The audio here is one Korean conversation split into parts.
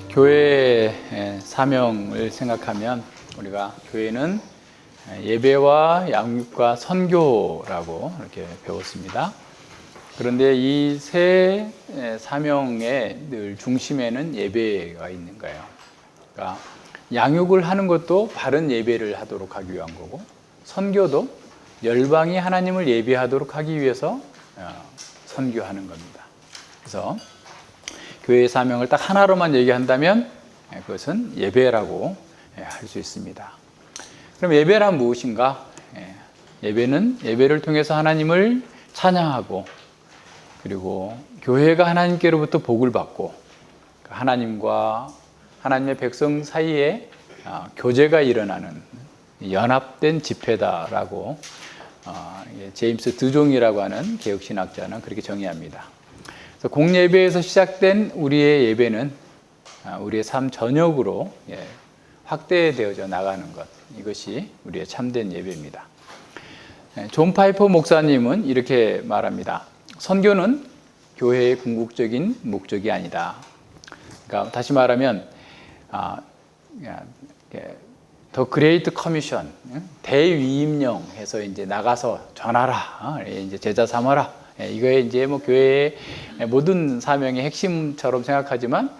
교회의 사명을 생각하면 우리가 교회는 예배와 양육과 선교라고 이렇게 배웠습니다. 그런데 이 세 사명의 늘 중심에는 예배가 있는 거예요. 그러니까 양육을 하는 것도 바른 예배를 하도록 하기 위한 거고, 선교도 열방이 하나님을 예배하도록 하기 위해서 선교하는 겁니다. 그래서 교회의 사명을 딱 하나로만 얘기한다면 그것은 예배라고 할 수 있습니다. 그럼 예배란 무엇인가? 예배는 예배를 통해서 하나님을 찬양하고, 그리고 교회가 하나님께로부터 복을 받고, 하나님과 하나님의 백성 사이에 교제가 일어나는 연합된 집회다라고 제임스 드종이라고 하는 개혁신학자는 그렇게 정의합니다. 그래서 공예배에서 시작된 우리의 예배는 우리의 삶 전역으로 확대되어져 나가는 것, 이것이 우리의 참된 예배입니다. 존 파이퍼 목사님은 이렇게 말합니다. 선교는 교회의 궁극적인 목적이 아니다. 그러니까 다시 말하면 더 그레이트 커미션, 대위임령 해서 이제 나가서 전하라, 이제 제자 삼아라. 이거에 이제 뭐 교회의 모든 사명의 핵심처럼 생각하지만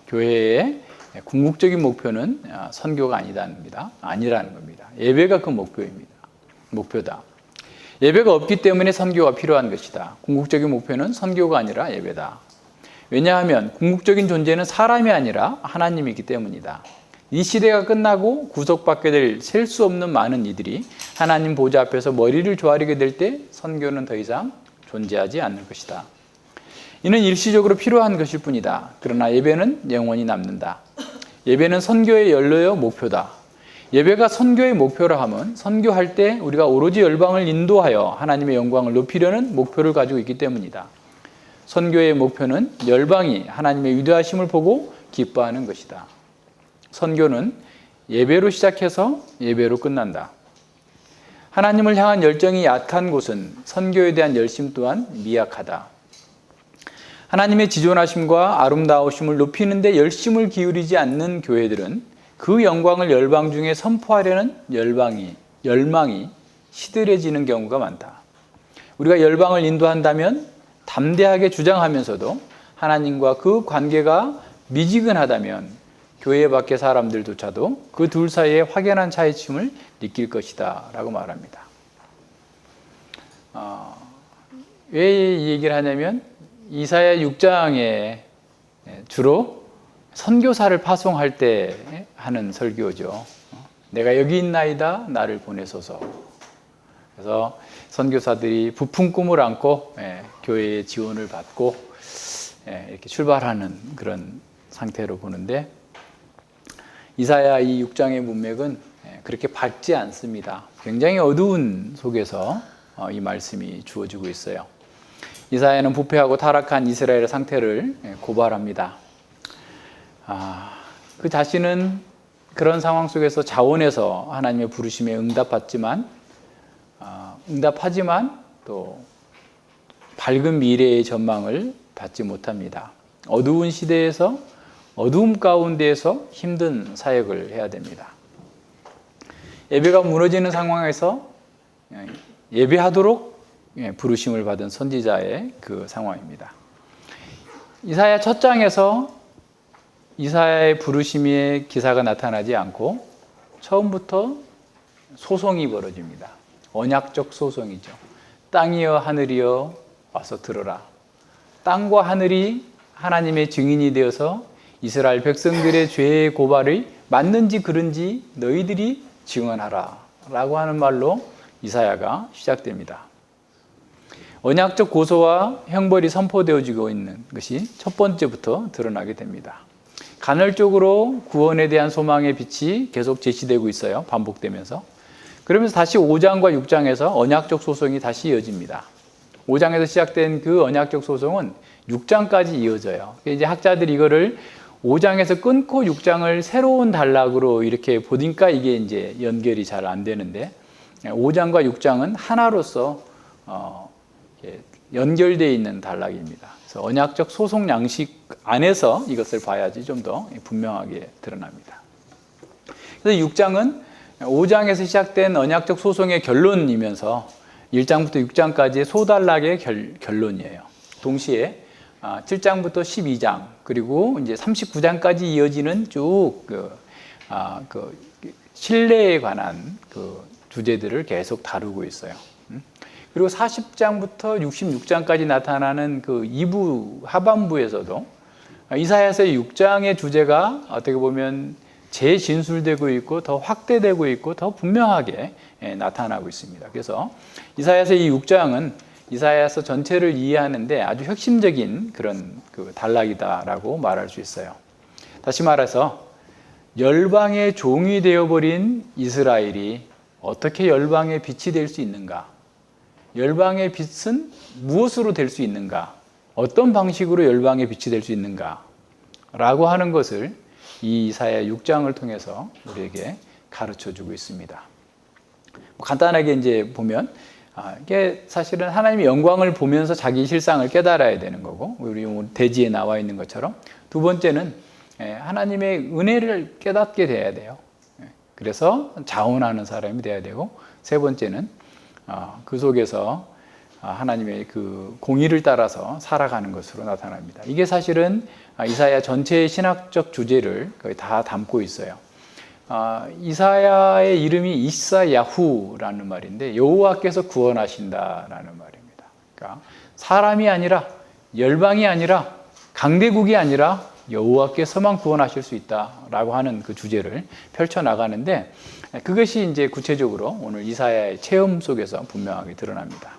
교회의 궁극적인 목표는 선교가 아니라는 겁니다. 예배가 그 목표다. 예배가 없기 때문에 선교가 필요한 것이다. 궁극적인 목표는 선교가 아니라 예배다. 왜냐하면 궁극적인 존재는 사람이 아니라 하나님이기 때문이다. 이 시대가 끝나고 구속받게 될 셀 수 없는 많은 이들이 하나님 보좌 앞에서 머리를 조아리게 될 때 선교는 더 이상 존재하지 않는 것이다. 이는 일시적으로 필요한 것일 뿐이다. 그러나 예배는 영원히 남는다. 예배는 선교의 연료요 목표다. 예배가 선교의 목표라 하면 선교할 때 우리가 오로지 열방을 인도하여 하나님의 영광을 높이려는 목표를 가지고 있기 때문이다. 선교의 목표는 열방이 하나님의 위대하심을 보고 기뻐하는 것이다. 선교는 예배로 시작해서 예배로 끝난다. 하나님을 향한 열정이 약한 곳은 선교에 대한 열심 또한 미약하다. 하나님의 지존하심과 아름다우심을 높이는 데 열심을 기울이지 않는 교회들은 그 영광을 열방 중에 선포하려는 열망이 시들해지는 경우가 많다. 우리가 열방을 인도한다면 담대하게 주장하면서도 하나님과 그 관계가 미지근하다면 교회 밖의 사람들조차도 그 둘 사이에 확연한 차이점을 느낄 것이다 라고 말합니다. 왜 이 얘기를 하냐면 이사야 6장에 주로 선교사를 파송할 때 하는 설교죠. 내가 여기 있나이다 나를 보내소서. 그래서 선교사들이 부푼 꿈을 안고 교회의 지원을 받고 이렇게 출발하는 그런 상태로 보는데, 이사야 이 6장의 문맥은 그렇게 밝지 않습니다. 굉장히 어두운 속에서 이 말씀이 주어지고 있어요. 이사야는 부패하고 타락한 이스라엘의 상태를 고발합니다. 그 자신은 그런 상황 속에서 자원해서 하나님의 부르심에 응답하지만 또 밝은 미래의 전망을 받지 못합니다. 어두운 시대에서 어두움 가운데에서 힘든 사역을 해야 됩니다. 예배가 무너지는 상황에서 예배하도록 부르심을 받은 선지자의 그 상황입니다. 이사야 첫 장에서 이사야의 부르심의 기사가 나타나지 않고 처음부터 소송이 벌어집니다. 언약적 소송이죠. 땅이여 하늘이여 와서 들어라. 땅과 하늘이 하나님의 증인이 되어서 이스라엘 백성들의 죄의 고발이 맞는지 그른지 너희들이 증언하라 라고 하는 말로 이사야가 시작됩니다. 언약적 고소와 형벌이 선포되어지고 있는 것이 첫 번째부터 드러나게 됩니다. 간헐적으로 구원에 대한 소망의 빛이 계속 제시되고 있어요. 반복되면서. 그러면서 다시 5장과 6장에서 언약적 소송이 다시 이어집니다. 5장에서 시작된 그 언약적 소송은 6장까지 이어져요. 이제 학자들이 이거를 5장에서 끊고 6장을 새로운 단락으로 이렇게 보니까 이게 이제 연결이 잘 안 되는데 5장과 6장은 하나로서 연결되어 있는 단락입니다. 그래서 언약적 소송 양식 안에서 이것을 봐야지 좀 더 분명하게 드러납니다. 그래서 6장은 5장에서 시작된 언약적 소송의 결론이면서 1장부터 6장까지의 소단락의 결론이에요. 동시에 7장부터 12장 그리고 이제 39장까지 이어지는 쭉 신뢰에 관한 그 주제들을 계속 다루고 있어요. 그리고 40장부터 66장까지 나타나는 그 2부 하반부에서도 이사야서의 6장의 주제가 어떻게 보면 재진술되고 있고 더 확대되고 있고 더 분명하게 나타나고 있습니다. 그래서 이사야서 이 6장은 이사야서 전체를 이해하는데 아주 핵심적인 그런 그 단락이다라고 말할 수 있어요. 다시 말해서 열방의 종이 되어버린 이스라엘이 어떻게 열방의 빛이 될 수 있는가? 열방의 빛은 무엇으로 될 수 있는가? 어떤 방식으로 열방의 빛이 될 수 있는가? 라고 하는 것을 이 이사야 6장을 통해서 우리에게 가르쳐 주고 있습니다. 간단하게 이제 보면 이게 사실은 하나님의 영광을 보면서 자기 실상을 깨달아야 되는 거고 우리 대지에 나와 있는 것처럼 두 번째는 하나님의 은혜를 깨닫게 돼야 돼요. 그래서 자원하는 사람이 돼야 되고 세 번째는 그 속에서 하나님의 그 공의를 따라서 살아가는 것으로 나타납니다. 이게 사실은 이사야 전체의 신학적 주제를 거의 다 담고 있어요. 이사야의 이름이 이사야후라는 말인데 여호와께서 구원하신다라는 말입니다. 그러니까 사람이 아니라 열방이 아니라 강대국이 아니라 여호와께서만 구원하실 수 있다라고 하는 그 주제를 펼쳐 나가는데 그것이 이제 구체적으로 오늘 이사야의 체험 속에서 분명하게 드러납니다.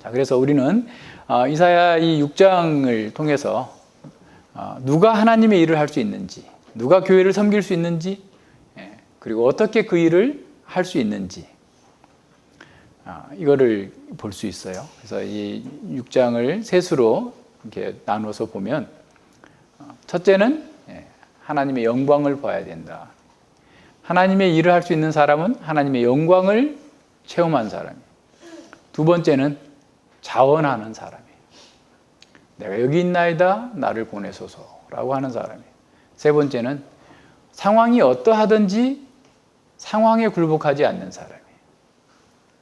자, 그래서 우리는 이사야 이 6장을 통해서 누가 하나님의 일을 할 수 있는지, 누가 교회를 섬길 수 있는지, 그리고 어떻게 그 일을 할 수 있는지 이거를 볼 수 있어요. 그래서 이 6장을 셋으로 이렇게 나눠서 보면 첫째는 하나님의 영광을 봐야 된다. 하나님의 일을 할 수 있는 사람은 하나님의 영광을 체험한 사람이에요. 두 번째는 자원하는 사람이에요. 내가 여기 있나이다 나를 보내소서라고 하는 사람이에요. 세 번째는 상황이 어떠하든지 상황에 굴복하지 않는 사람이에요.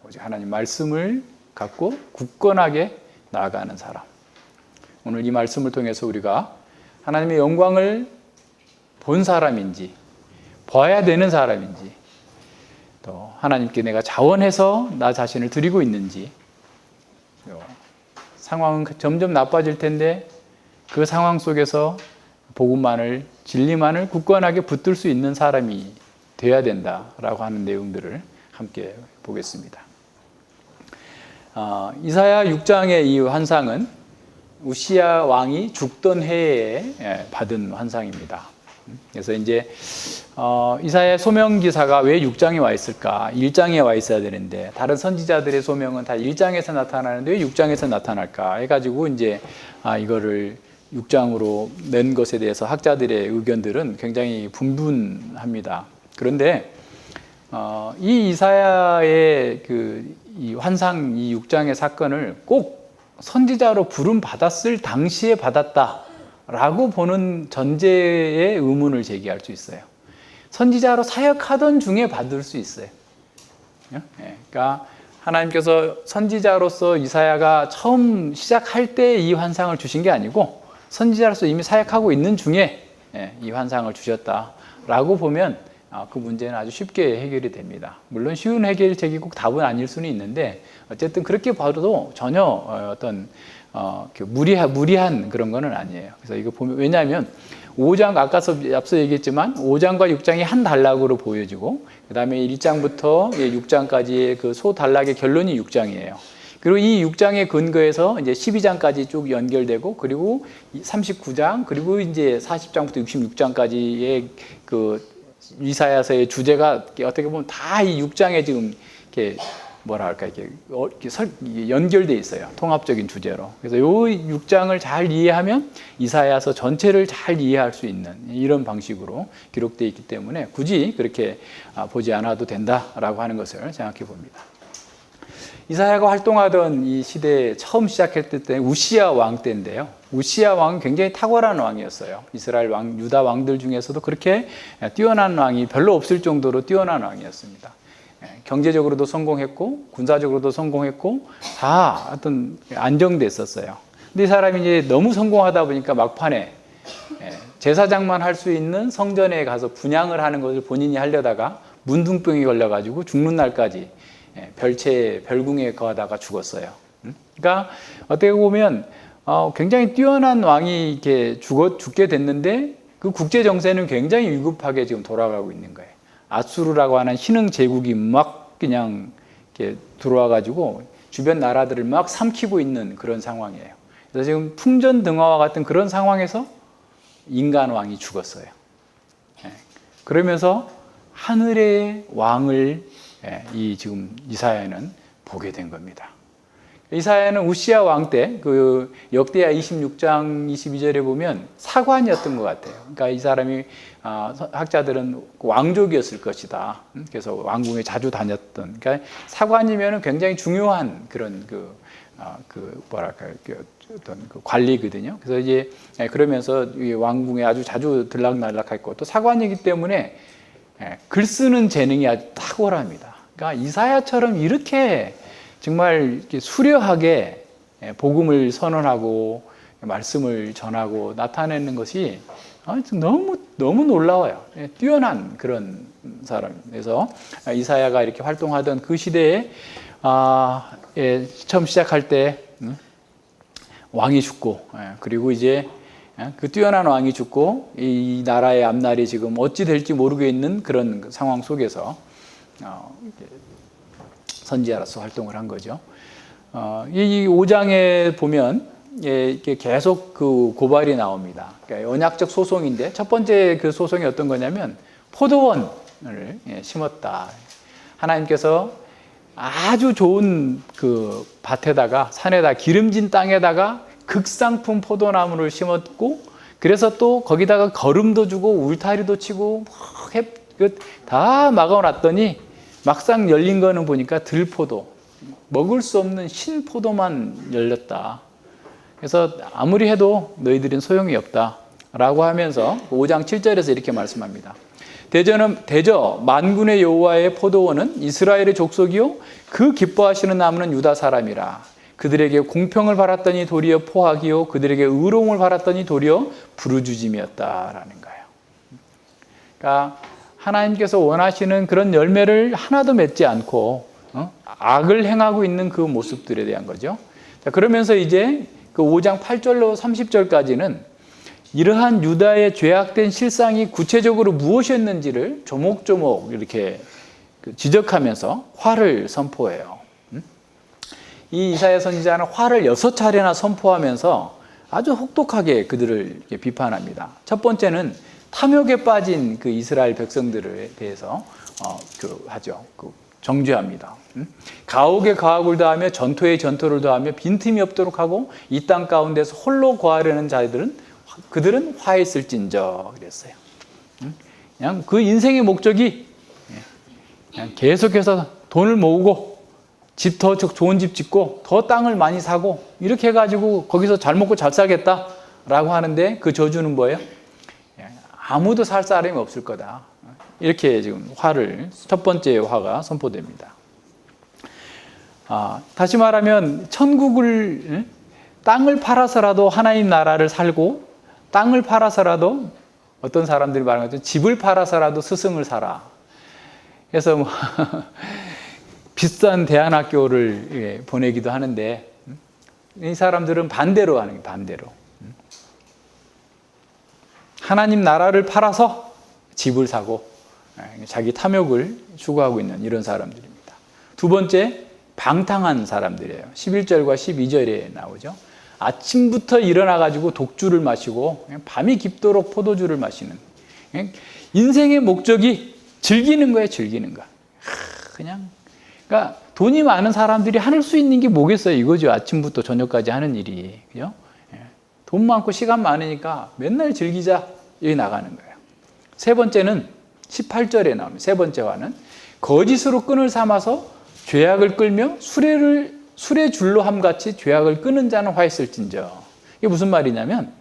오직 하나님 말씀을 갖고 굳건하게 나아가는 사람. 오늘 이 말씀을 통해서 우리가 하나님의 영광을 본 사람인지 봐야 되는 사람인지 또 하나님께 내가 자원해서 나 자신을 드리고 있는지 상황은 점점 나빠질 텐데 그 상황 속에서 복음만을 진리만을 굳건하게 붙들 수 있는 사람이 되어야 된다라고 하는 내용들을 함께 보겠습니다. 이사야 6장의 이 환상은 우시야 왕이 죽던 해에 받은 환상입니다. 그래서 이제 이사야 소명 기사가 왜 6장에 와 있을까? 1장에 와 있어야 되는데 다른 선지자들의 소명은 다 1장에서 나타나는데 왜 6장에서 나타날까? 해가지고 이제 이거를 6장으로 낸 것에 대해서 학자들의 의견들은 굉장히 분분합니다. 그런데 이 이사야의 이 환상 이 6장의 사건을 꼭 선지자로 부름 받았을 당시에 받았다라고 보는 전제의 의문을 제기할 수 있어요. 선지자로 사역하던 중에 받을 수 있어요. 그러니까 하나님께서 선지자로서 이사야가 처음 시작할 때 이 환상을 주신 게 아니고 선지자로서 이미 사역하고 있는 중에 이 환상을 주셨다라고 보면 그 문제는 아주 쉽게 해결이 됩니다. 물론 쉬운 해결책이 꼭 답은 아닐 수는 있는데 어쨌든 그렇게 봐도 전혀 어떤 무리한 그런 거는 아니에요. 그래서 이거 보면 왜냐하면 5장 앞서 얘기했지만 5장과 6장이 한 단락으로 보여지고 그 다음에 1장부터 6장까지의 그 소단락의 결론이 6장이에요. 그리고 이 6장의 근거에서 이제 12장까지 쭉 연결되고 그리고 39장 그리고 이제 40장부터 66장까지의 그 이사야서의 주제가 어떻게 보면 다 이 6장에 지금 이렇게 뭐랄까 이렇게 연결돼 있어요. 통합적인 주제로. 그래서 요 6장을 잘 이해하면 이사야서 전체를 잘 이해할 수 있는 이런 방식으로 기록되어 있기 때문에 굳이 그렇게 보지 않아도 된다라고 하는 것을 생각해 봅니다. 이사야가 활동하던 이 시대에 처음 시작했을 때 우시야 왕 때인데요. 우시야 왕은 굉장히 탁월한 왕이었어요. 이스라엘 왕, 유다 왕들 중에서도 그렇게 뛰어난 왕이 별로 없을 정도로 뛰어난 왕이었습니다. 경제적으로도 성공했고 군사적으로도 성공했고 다 어떤 안정됐었어요. 근데 이 사람이 이제 너무 성공하다 보니까 막판에 제사장만 할 수 있는 성전에 가서 분향을 하는 것을 본인이 하려다가 문둥병이 걸려가지고 죽는 날까지 별궁에 거하다가 죽었어요. 그러니까 어떻게 보면 굉장히 뛰어난 왕이 이렇게 죽게 됐는데 그 국제 정세는 굉장히 위급하게 지금 돌아가고 있는 거예요. 아수르라고 하는 신흥 제국이 막 그냥 이렇게 들어와 가지고 주변 나라들을 막 삼키고 있는 그런 상황이에요. 그래서 지금 풍전등화와 같은 그런 상황에서 인간 왕이 죽었어요. 그러면서 하늘의 왕을 지금 이사야는 보게 된 겁니다. 이사야는 우시야 왕 때 그 역대하 26장 22절에 보면 사관이었던 것 같아요. 그러니까 이 사람이 학자들은 왕족이었을 것이다. 그래서 왕궁에 자주 다녔던. 그러니까 사관이면은 굉장히 중요한 그런 어떤 관리거든요. 그래서 이제 그러면서 왕궁에 아주 자주 들락날락했고 또 사관이기 때문에 글 쓰는 재능이 아주 탁월합니다. 그러니까 이사야처럼 이렇게 정말 이렇게 수려하게 복음을 선언하고 말씀을 전하고 나타내는 것이 너무 놀라워요. 뛰어난 그런 사람. 그래서 이사야가 이렇게 활동하던 그 시대에 처음 시작할 때 왕이 죽고 그리고 이제 그 뛰어난 왕이 죽고 이 나라의 앞날이 지금 어찌 될지 모르고 있는 그런 상황 속에서 선지자로서 활동을 한 거죠. 이 5장에 보면 이게 계속 그 고발이 나옵니다. 그러니까 언약적 소송인데 첫 번째 그 소송이 어떤 거냐면 포도원을 심었다. 하나님께서 아주 좋은 그 밭에다가 산에다 기름진 땅에다가 극상품 포도나무를 심었고 그래서 또 거기다가 거름도 주고 울타리도 치고 다 막아놨더니 막상 열린 거는 보니까 들포도, 먹을 수 없는 신포도만 열렸다. 그래서 아무리 해도 너희들은 소용이 없다 라고 하면서 5장 7절에서 이렇게 말씀합니다. 대저 만군의 여호와의 포도원은 이스라엘의 족속이요 그 기뻐하시는 나무는 유다 사람이라. 그들에게 공평을 바랐더니 도리어 포악이요 그들에게 의로움을 바랐더니 도리어 부르짖음이었다라는 거예요. 그러니까 하나님께서 원하시는 그런 열매를 하나도 맺지 않고 악을 행하고 있는 그 모습들에 대한 거죠. 자, 그러면서 이제 그 5장 8절로 30절까지는 이러한 유다의 죄악된 실상이 구체적으로 무엇이었는지를 조목조목 이렇게 지적하면서 화를 선포해요. 이 이사야 선지자는 화를 6차례나 선포하면서 아주 혹독하게 그들을 이렇게 비판합니다. 첫 번째는 탐욕에 빠진 그 이스라엘 백성들에 대해서 하죠. 정죄합니다. 가옥에 가옥을 더하며 전토에 전토를 더하며 빈틈이 없도록 하고 이 땅 가운데서 홀로 거하려는 자들은 그들은 화했을진저 그랬어요. 그냥 그 인생의 목적이 그냥 계속해서 돈을 모으고 집 더 좋은 집 짓고 더 땅을 많이 사고 이렇게 해가지고 거기서 잘 먹고 잘 살겠다라고 하는데 그 저주는 뭐예요? 아무도 살 사람이 없을 거다. 이렇게 지금 첫 번째 화가 선포됩니다. 다시 말하면 천국을 땅을 팔아서라도 하나님 나라를 살고 땅을 팔아서라도 어떤 사람들이 말하는 것처럼 집을 팔아서라도 스승을 사라. 그래서 비싼 대안학교를 보내기도 하는데 이 사람들은 반대로 하는 거예요. 반대로. 하나님 나라를 팔아서 집을 사고 자기 탐욕을 추구하고 있는 이런 사람들입니다. 두 번째, 방탕한 사람들이에요. 11절과 12절에 나오죠. 아침부터 일어나가지고 독주를 마시고 밤이 깊도록 포도주를 마시는 인생의 목적이 즐기는 거예요. 즐기는 거. 그냥 그러니까 돈이 많은 사람들이 할 수 있는 게 뭐겠어요? 이거죠. 아침부터 저녁까지 하는 일이. 그죠? 돈 많고 시간 많으니까 맨날 즐기자. 여기 나가는 거예요. 세 번째는 18절에 나옵니다. 세 번째 화는 거짓으로 끈을 삼아서 죄악을 끌며 술의 줄로 함같이 죄악을 끄는 자는 화 있을진저. 이게 무슨 말이냐면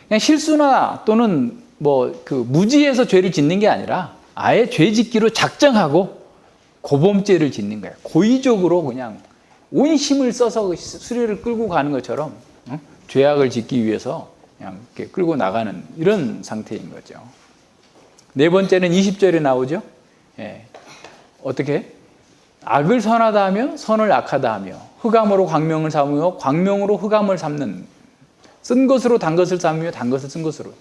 그냥 실수나 또는 무지해서 죄를 짓는 게 아니라 아예 죄 짓기로 작정하고 고범죄를 짓는 거예요. 고의적으로 그냥 온 힘을 써서 수레를 끌고 가는 것처럼 죄악을 짓기 위해서 그냥 이렇게 끌고 나가는 이런 상태인 거죠. 네 번째는 20절에 나오죠. 어떻게? 악을 선하다 하며 선을 악하다 하며 흑암으로 광명을 삼으며 광명으로 흑암을 삼는 쓴 것으로 단 것을 삼으며 단 것을 쓴 것으로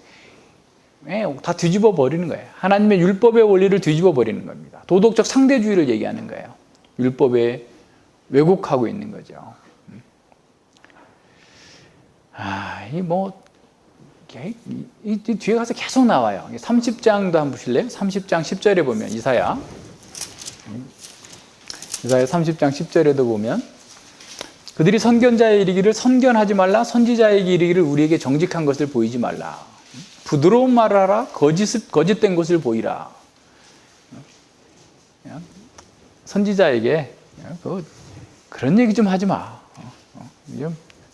다 뒤집어 버리는 거예요. 하나님의 율법의 원리를 뒤집어 버리는 겁니다. 도덕적 상대주의를 얘기하는 거예요. 율법에 왜곡하고 있는 거죠. 이 뒤에 가서 계속 나와요. 30장도 한번 보실래요? 30장 10절에 보면 이사야 30장 10절에도 보면 그들이 선견자에 이르기를 선견하지 말라 선지자에게 이르기를 우리에게 정직한 것을 보이지 말라 부드러운 말을 하라 거짓된 것을 보이라. 선지자에게 그런 얘기 좀 하지 마.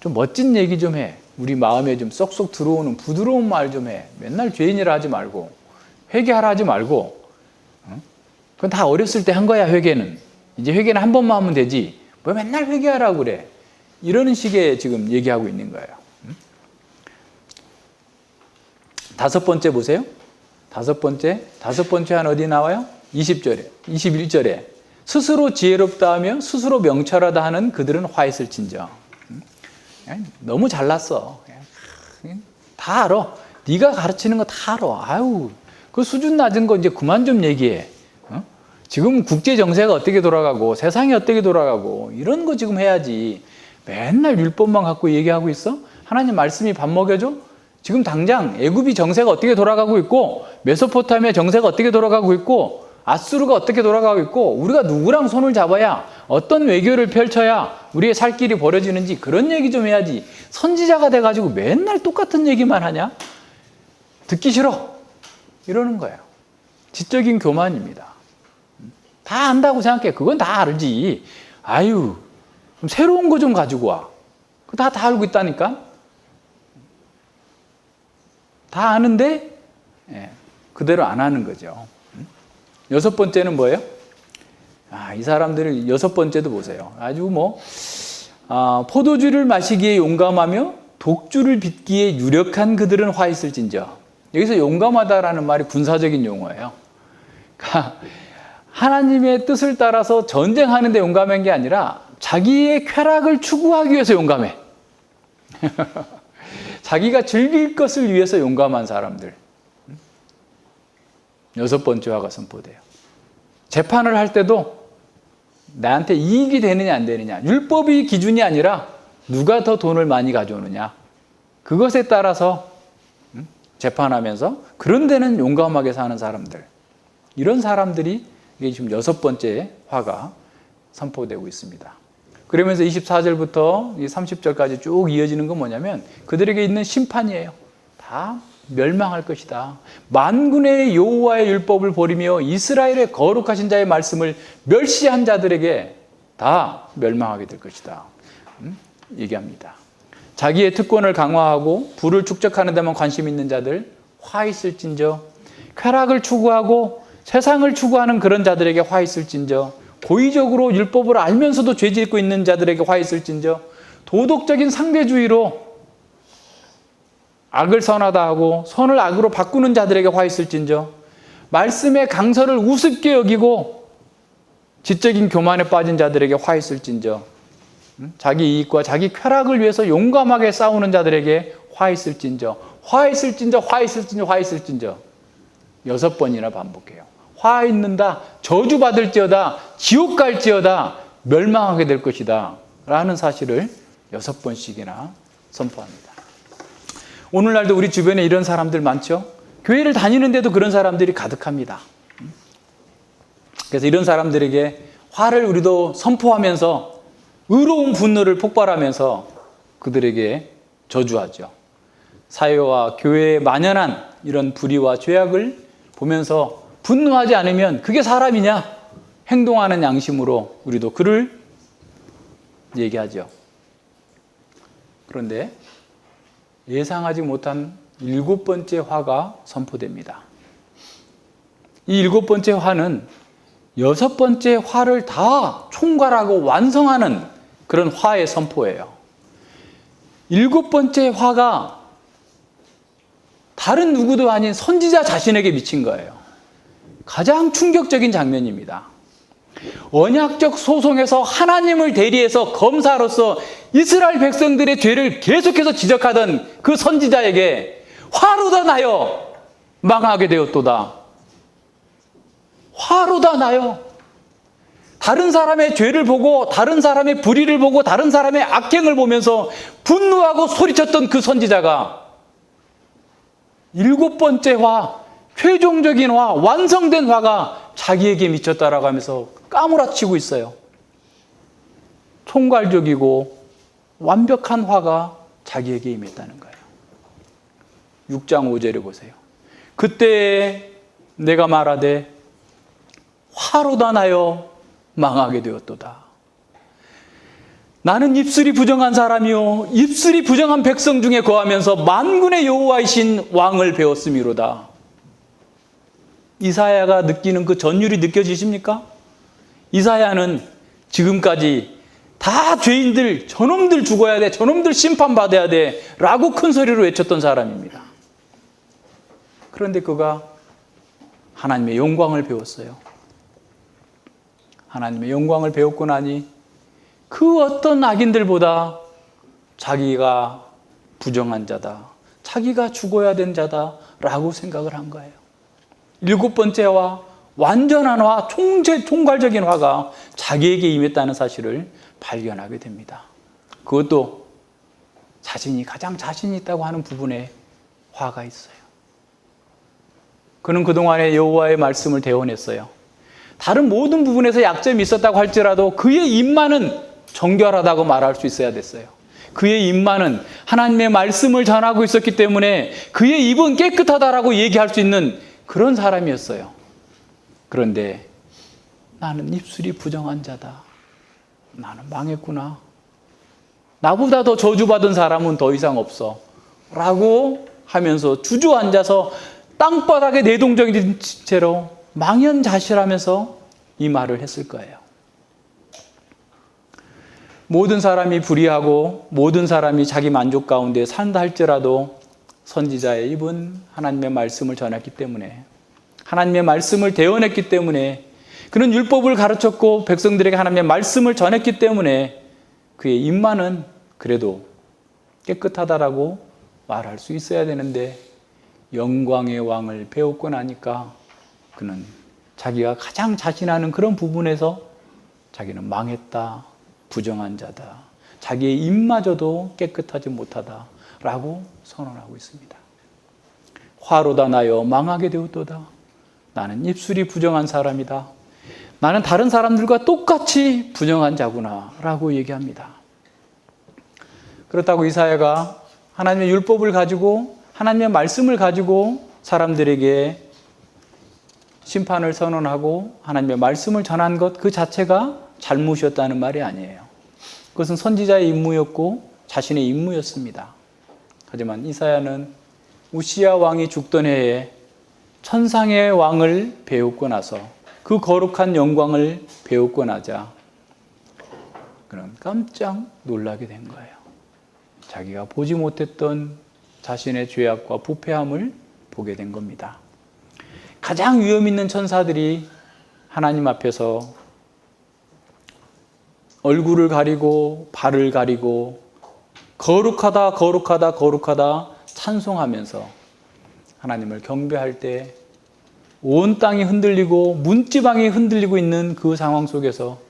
좀 멋진 얘기 좀 해. 우리 마음에 좀 쏙쏙 들어오는 부드러운 말 좀 해. 맨날 죄인이라 하지 말고 회개하라 하지 말고. 그건 다 어렸을 때 한 거야. 회개는 이제 회개는 한 번만 하면 되지 왜 맨날 회개하라고 그래. 이러는 식의 지금 얘기하고 있는 거예요. 다섯 번째 보세요. 다섯 번째 한 어디 나와요? 20절에 21절에 스스로 지혜롭다 하며 스스로 명철하다 하는 그들은 화 있을진저. 너무 잘났어. 다 알아. 네가 가르치는 거 다 알아. 아유, 그 수준 낮은 거 이제 그만 좀 얘기해. 지금 국제 정세가 어떻게 돌아가고 세상이 어떻게 돌아가고 이런 거 지금 해야지. 맨날 율법만 갖고 얘기하고 있어? 하나님 말씀이 밥 먹여줘? 지금 당장 애굽이 정세가 어떻게 돌아가고 있고 메소포타미아 정세가 어떻게 돌아가고 있고 아수르가 어떻게 돌아가고 있고 우리가 누구랑 손을 잡아야 어떤 외교를 펼쳐야 우리의 살 길이 벌어지는지 그런 얘기 좀 해야지. 선지자가 돼가지고 맨날 똑같은 얘기만 하냐? 듣기 싫어. 이러는 거예요. 지적인 교만입니다. 다 안다고 생각해. 그건 다 알지. 아유, 좀 새로운 거 좀 가지고 와. 다 알고 있다니까. 다 아는데 그대로 안 하는 거죠. 여섯 번째는 뭐예요? 이 사람들을 여섯 번째도 보세요. 아주 포도주를 마시기에 용감하며 독주를 빚기에 유력한 그들은 화 있을진저. 여기서 용감하다라는 말이 군사적인 용어예요. 그러니까 하나님의 뜻을 따라서 전쟁하는 데 용감한 게 아니라 자기의 쾌락을 추구하기 위해서 용감해. 자기가 즐길 것을 위해서 용감한 사람들. 여섯 번째 화가 선포돼요. 재판을 할 때도 나한테 이익이 되느냐 안 되느냐. 율법이 기준이 아니라 누가 더 돈을 많이 가져오느냐. 그것에 따라서 재판하면서 그런 데는 용감하게 사는 사람들. 이런 사람들이 이게 지금 여섯 번째 화가 선포되고 있습니다. 그러면서 24절부터 30절까지 쭉 이어지는 건 뭐냐면 그들에게 있는 심판이에요. 다 멸망할 것이다. 만군의 여호와의 율법을 버리며 이스라엘의 거룩하신 자의 말씀을 멸시한 자들에게 다 멸망하게 될 것이다. 얘기합니다. 자기의 특권을 강화하고 부를 축적하는 데만 관심 있는 자들 화 있을진저. 쾌락을 추구하고 세상을 추구하는 그런 자들에게 화 있을진저. 고의적으로 율법을 알면서도 죄 짓고 있는 자들에게 화 있을진저. 도덕적인 상대주의로 악을 선하다 하고 선을 악으로 바꾸는 자들에게 화 있을진저. 말씀의 강설을 우습게 여기고 지적인 교만에 빠진 자들에게 화 있을진저. 자기 이익과 자기 쾌락을 위해서 용감하게 싸우는 자들에게 화 있을진저. 화 있을진저. 화 있을진저. 화 있을진저. 6번이나 반복해요. 화 있는다, 저주받을지어다, 지옥 갈지어다, 멸망하게 될 것이다 라는 사실을 6번씩이나 선포합니다. 오늘날도 우리 주변에 이런 사람들 많죠? 교회를 다니는데도 그런 사람들이 가득합니다. 그래서 이런 사람들에게 화를 우리도 선포하면서 의로운 분노를 폭발하면서 그들에게 저주하죠. 사회와 교회에 만연한 이런 불의와 죄악을 보면서 분노하지 않으면 그게 사람이냐? 행동하는 양심으로 우리도 그를 얘기하죠. 그런데 예상하지 못한 7번째 화가 선포됩니다. 이 7번째 화는 6번째 화를 다 총괄하고 완성하는 그런 화의 선포예요. 7번째 화가 다른 누구도 아닌 선지자 자신에게 미친 거예요. 가장 충격적인 장면입니다. 언약적 소송에서 하나님을 대리해서 검사로서 이스라엘 백성들의 죄를 계속해서 지적하던 그 선지자에게 화로다 나여 망하게 되었도다. 화로다 나여. 다른 사람의 죄를 보고 다른 사람의 불의를 보고 다른 사람의 악행을 보면서 분노하고 소리쳤던 그 선지자가 7번째 화, 최종적인 화, 완성된 화가 자기에게 미쳤다라고 하면서 까무라치고 있어요. 총괄적이고 완벽한 화가 자기에게 임했다는 거예요. 6장 5절에 보세요. 그때 내가 말하되 화로다 나여 망하게 되었도다. 나는 입술이 부정한 사람이요 입술이 부정한 백성 중에 거하면서 만군의 여호와이신 왕을 배웠음이로다. 이사야가 느끼는 그 전율이 느껴지십니까? 이사야는 지금까지 다 죄인들, 저놈들 죽어야 돼, 저놈들 심판받아야 돼 라고 큰 소리로 외쳤던 사람입니다. 그런데 그가 하나님의 영광을 배웠어요. 하나님의 영광을 배웠고 나니 그 어떤 악인들보다 자기가 부정한 자다, 자기가 죽어야 된 자다라고 생각을 한 거예요. 7번째 화, 완전한 화, 총괄적인 화가 자기에게 임했다는 사실을 발견하게 됩니다. 그것도 자신이 가장 자신 있다고 하는 부분에 화가 있어요. 그는 그동안에 여호와의 말씀을 대언했어요. 다른 모든 부분에서 약점이 있었다고 할지라도 그의 입만은 정결하다고 말할 수 있어야 됐어요. 그의 입만은 하나님의 말씀을 전하고 있었기 때문에 그의 입은 깨끗하다라고 얘기할 수 있는 그런 사람이었어요. 그런데 나는 입술이 부정한 자다. 나는 망했구나. 나보다 더 저주받은 사람은 더 이상 없어. 라고 하면서 주저앉아서 땅바닥에 내동적인 채로 망연자실하면서 이 말을 했을 거예요. 모든 사람이 불의하고 모든 사람이 자기 만족 가운데 산다 할지라도 선지자의 입은 하나님의 말씀을 전했기 때문에, 하나님의 말씀을 대언했기 때문에, 그는 율법을 가르쳤고 백성들에게 하나님의 말씀을 전했기 때문에 그의 입만은 그래도 깨끗하다라고 말할 수 있어야 되는데, 영광의 왕을 배웠고 나니까 그는 자기가 가장 자신하는 그런 부분에서 자기는 망했다, 부정한 자다, 자기의 입마저도 깨끗하지 못하다라고 선언하고 있습니다. 화로다 나여 망하게 되었도다. 나는 입술이 부정한 사람이다. 나는 다른 사람들과 똑같이 부정한 자구나 라고 얘기합니다. 그렇다고 이사야가 하나님의 율법을 가지고, 하나님의 말씀을 가지고 사람들에게 심판을 선언하고 하나님의 말씀을 전한 것 그 자체가 잘못이었다는 말이 아니에요. 그것은 선지자의 임무였고 자신의 임무였습니다. 하지만 이사야는 우시야 왕이 죽던 해에 천상의 왕을 배우고 나서 그 거룩한 영광을 배우고 나자 그는 깜짝 놀라게 된 거예요. 자기가 보지 못했던 자신의 죄악과 부패함을 보게 된 겁니다. 가장 위험 있는 천사들이 하나님 앞에서 얼굴을 가리고 발을 가리고 거룩하다 거룩하다 거룩하다 찬송하면서 하나님을 경배할 때 온 땅이 흔들리고 문지방이 흔들리고 있는 그 상황 속에서,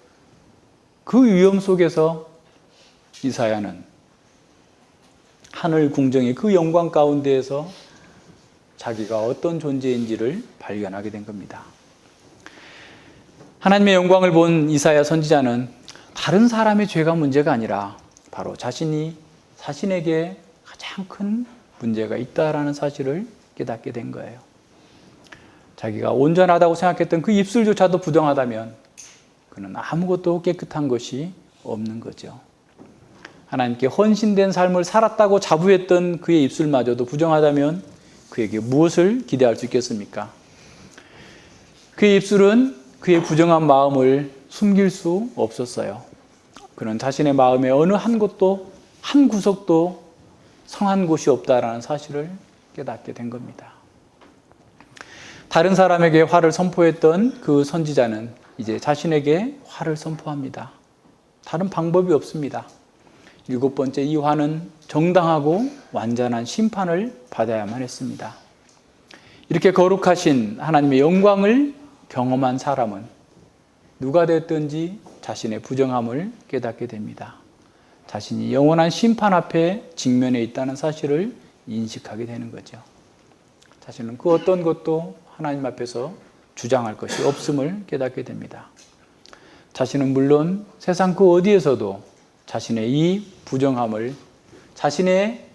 그 위험 속에서 이사야는 하늘 궁정의 그 영광 가운데에서 자기가 어떤 존재인지를 발견하게 된 겁니다. 하나님의 영광을 본 이사야 선지자는 다른 사람의 죄가 문제가 아니라 바로 자신에게 가장 큰 문제가 있다라는 사실을 깨닫게 된 거예요. 자기가 온전하다고 생각했던 그 입술조차도 부정하다면 그는 아무것도 깨끗한 것이 없는 거죠. 하나님께 헌신된 삶을 살았다고 자부했던 그의 입술마저도 부정하다면 그에게 무엇을 기대할 수 있겠습니까? 그의 입술은 그의 부정한 마음을 숨길 수 없었어요. 그는 자신의 마음에 어느 한 곳도, 한 구석도 성한 곳이 없다라는 사실을 깨닫게 된 겁니다. 다른 사람에게 화를 선포했던 그 선지자는 이제 자신에게 화를 선포합니다. 다른 방법이 없습니다. 7번째 이 화는 정당하고 완전한 심판을 받아야만 했습니다. 이렇게 거룩하신 하나님의 영광을 경험한 사람은 누가 됐든지 자신의 부정함을 깨닫게 됩니다. 자신이 영원한 심판 앞에 직면해 있다는 사실을 인식하게 되는 거죠. 자신은 그 어떤 것도 하나님 앞에서 주장할 것이 없음을 깨닫게 됩니다. 자신은 물론 세상 그 어디에서도 자신의 이 부정함을, 자신의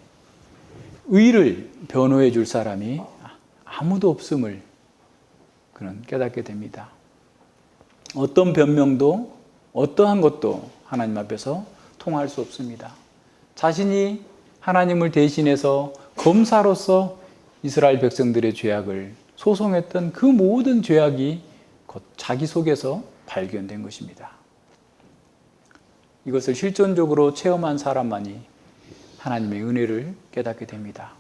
의를 변호해 줄 사람이 아무도 없음을 그는 깨닫게 됩니다. 어떤 변명도 어떠한 것도 하나님 앞에서 통할 수 없습니다. 자신이 하나님을 대신해서 검사로서 이스라엘 백성들의 죄악을 소송했던 그 모든 죄악이 곧 자기 속에서 발견된 것입니다. 이것을 실존적으로 체험한 사람만이 하나님의 은혜를 깨닫게 됩니다.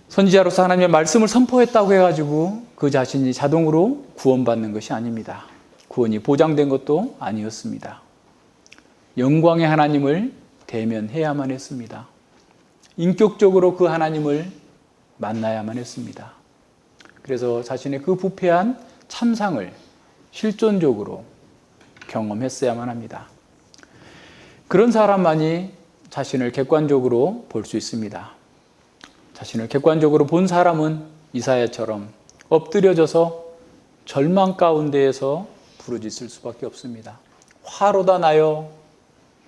선지자로서 하나님의 말씀을 선포했다고 해가지고 그 자신이 자동으로 구원받는 것이 아닙니다. 구원이 보장된 것도 아니었습니다. 영광의 하나님을 대면해야만 했습니다. 인격적으로 그 하나님을 만나야만 했습니다. 그래서 자신의 그 부패한 참상을 실존적으로 경험했어야만 합니다. 그런 사람만이 자신을 객관적으로 볼 수 있습니다. 자신을 객관적으로 본 사람은 이사야처럼 엎드려져서 절망 가운데에서 부르짖을 수밖에 없습니다. 화로다 나여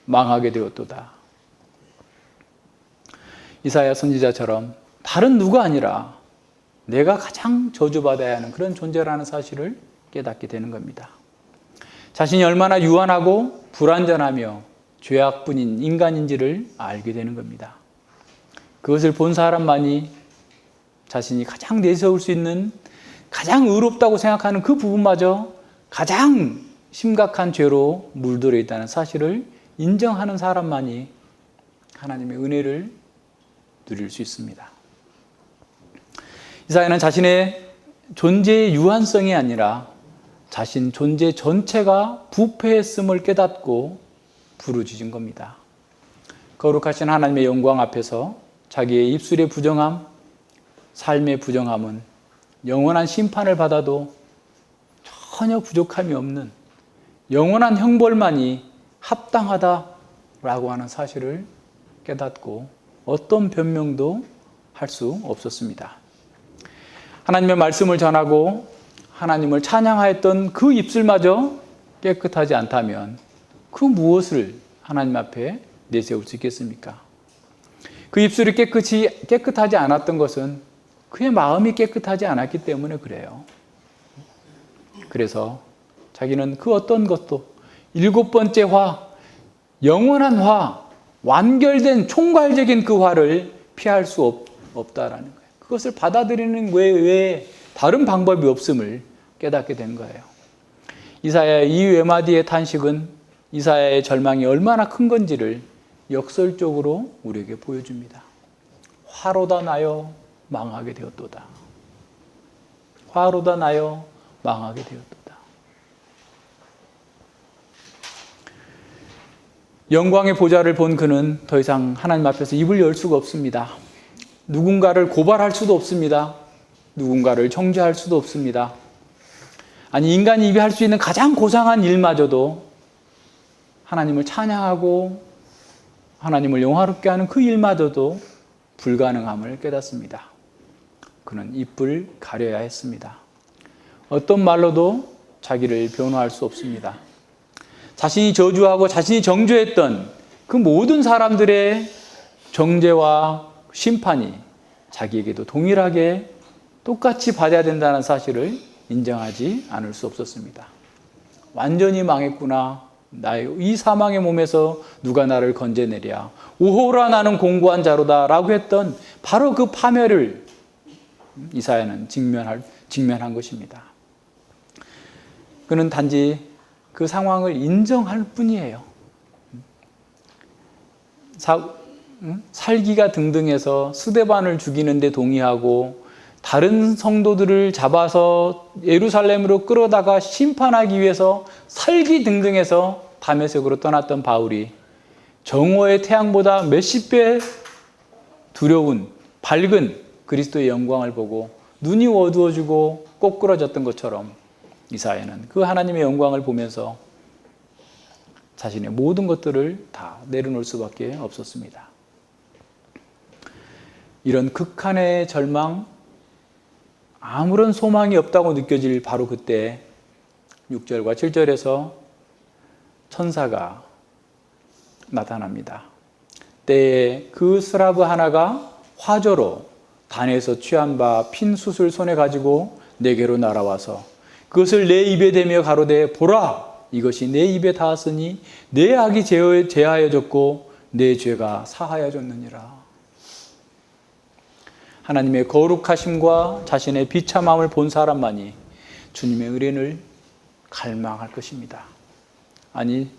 망하게 되었도다. 이사야 선지자처럼 다른 누가 아니라 내가 가장 저주받아야 하는 그런 존재라는 사실을 깨닫게 되는 겁니다. 자신이 얼마나 유한하고 불완전하며 죄악뿐인 인간인지를 알게 되는 겁니다. 그것을 본 사람만이 자신이 가장 내세울 수 있는 가장 의롭다고 생각하는 그 부분마저 가장 심각한 죄로 물들어 있다는 사실을 인정하는 사람만이 하나님의 은혜를 누릴 수 있습니다. 이사야는 자신의 존재의 유한성이 아니라 자신 존재 전체가 부패했음을 깨닫고 부르짖은 겁니다. 거룩하신 하나님의 영광 앞에서 자기의 입술의 부정함, 삶의 부정함은 영원한 심판을 받아도 전혀 부족함이 없는 영원한 형벌만이 합당하다라고 하는 사실을 깨닫고 어떤 변명도 할 수 없었습니다. 하나님의 말씀을 전하고 하나님을 찬양하였던 그 입술마저 깨끗하지 않다면 그 무엇을 하나님 앞에 내세울 수 있겠습니까? 그 입술이 깨끗하지 않았던 것은 그의 마음이 깨끗하지 않았기 때문에 그래요. 그래서 자기는 그 어떤 것도 7번째 화, 영원한 화, 완결된 총괄적인 그 화를 피할 수 없다라는 거예요. 그것을 받아들이는 외에 다른 방법이 없음을 깨닫게 된 거예요. 이사야의 이 외마디의 탄식은 이사야의 절망이 얼마나 큰 건지를 역설적으로 우리에게 보여줍니다. 화로다 나여 망하게 되었도다. 화로다 나여 망하게 되었도다. 영광의 보좌를 본 그는 더 이상 하나님 앞에서 입을 열 수가 없습니다. 누군가를 고발할 수도 없습니다. 누군가를 정죄할 수도 없습니다. 아니, 인간이 입이 할 수 있는 가장 고상한 일마저도 하나님을 찬양하고 하나님을 영화롭게 하는 그 일마저도 불가능함을 깨닫습니다. 그는 입을 가려야 했습니다. 어떤 말로도 자기를 변호할 수 없습니다. 자신이 저주하고 자신이 정죄했던 그 모든 사람들의 정죄와 심판이 자기에게도 동일하게 똑같이 받아야 된다는 사실을 인정하지 않을 수 없었습니다. 완전히 망했구나. 나의 이 사망의 몸에서 누가 나를 건져내랴. 오호라 나는 공고한 자로다 라고 했던 바로 그 파멸을 이사야는 직면한 것입니다. 그는 단지 그 상황을 인정할 뿐이에요. 살기가 등등해서 스데반을 죽이는데 동의하고 다른 성도들을 잡아서 예루살렘으로 끌어다가 심판하기 위해서 살기 등등해서 다메섹으로 떠났던 바울이 정오의 태양보다 몇십 배 두려운 밝은 그리스도의 영광을 보고 눈이 어두워지고 꼬꾸라졌던 것처럼 이사야는 그 하나님의 영광을 보면서 자신의 모든 것들을 다 내려놓을 수밖에 없었습니다. 이런 극한의 절망, 아무런 소망이 없다고 느껴질 바로 그때 6절과 7절에서 천사가 나타납니다. 때에 그 스라브 하나가 화저로 단에서 취한 바 핀 숯을 손에 가지고 내게로 날아와서 그것을 내 입에 대며 가로되 보라 이것이 내 입에 닿았으니 내 악이 제하여졌고 내 죄가 사하여졌느니라. 하나님의 거룩하심과 자신의 비참함을 본 사람만이 주님의 은혜를 갈망할 것입니다. 아니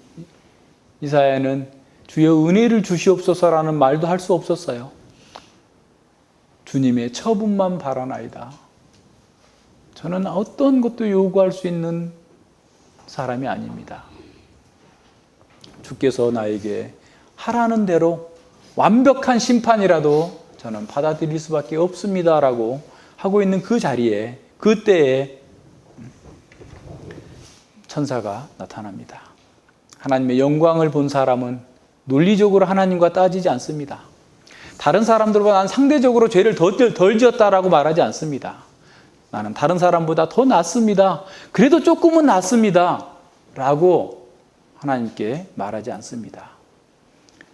이사야는 주여 은혜를 주시옵소서라는 말도 할 수 없었어요. 주님의 처분만 바라나이다. 저는 어떤 것도 요구할 수 있는 사람이 아닙니다. 주께서 나에게 하라는 대로 완벽한 심판이라도 저는 받아들일 수밖에 없습니다라고 하고 있는 그 자리에 그때에 천사가 나타납니다. 하나님의 영광을 본 사람은 논리적으로 하나님과 따지지 않습니다. 다른 사람들보다 난 상대적으로 죄를 덜 지었다라고 말하지 않습니다. 나는 다른 사람보다 더 낫습니다. 그래도 조금은 낫습니다. 라고 하나님께 말하지 않습니다.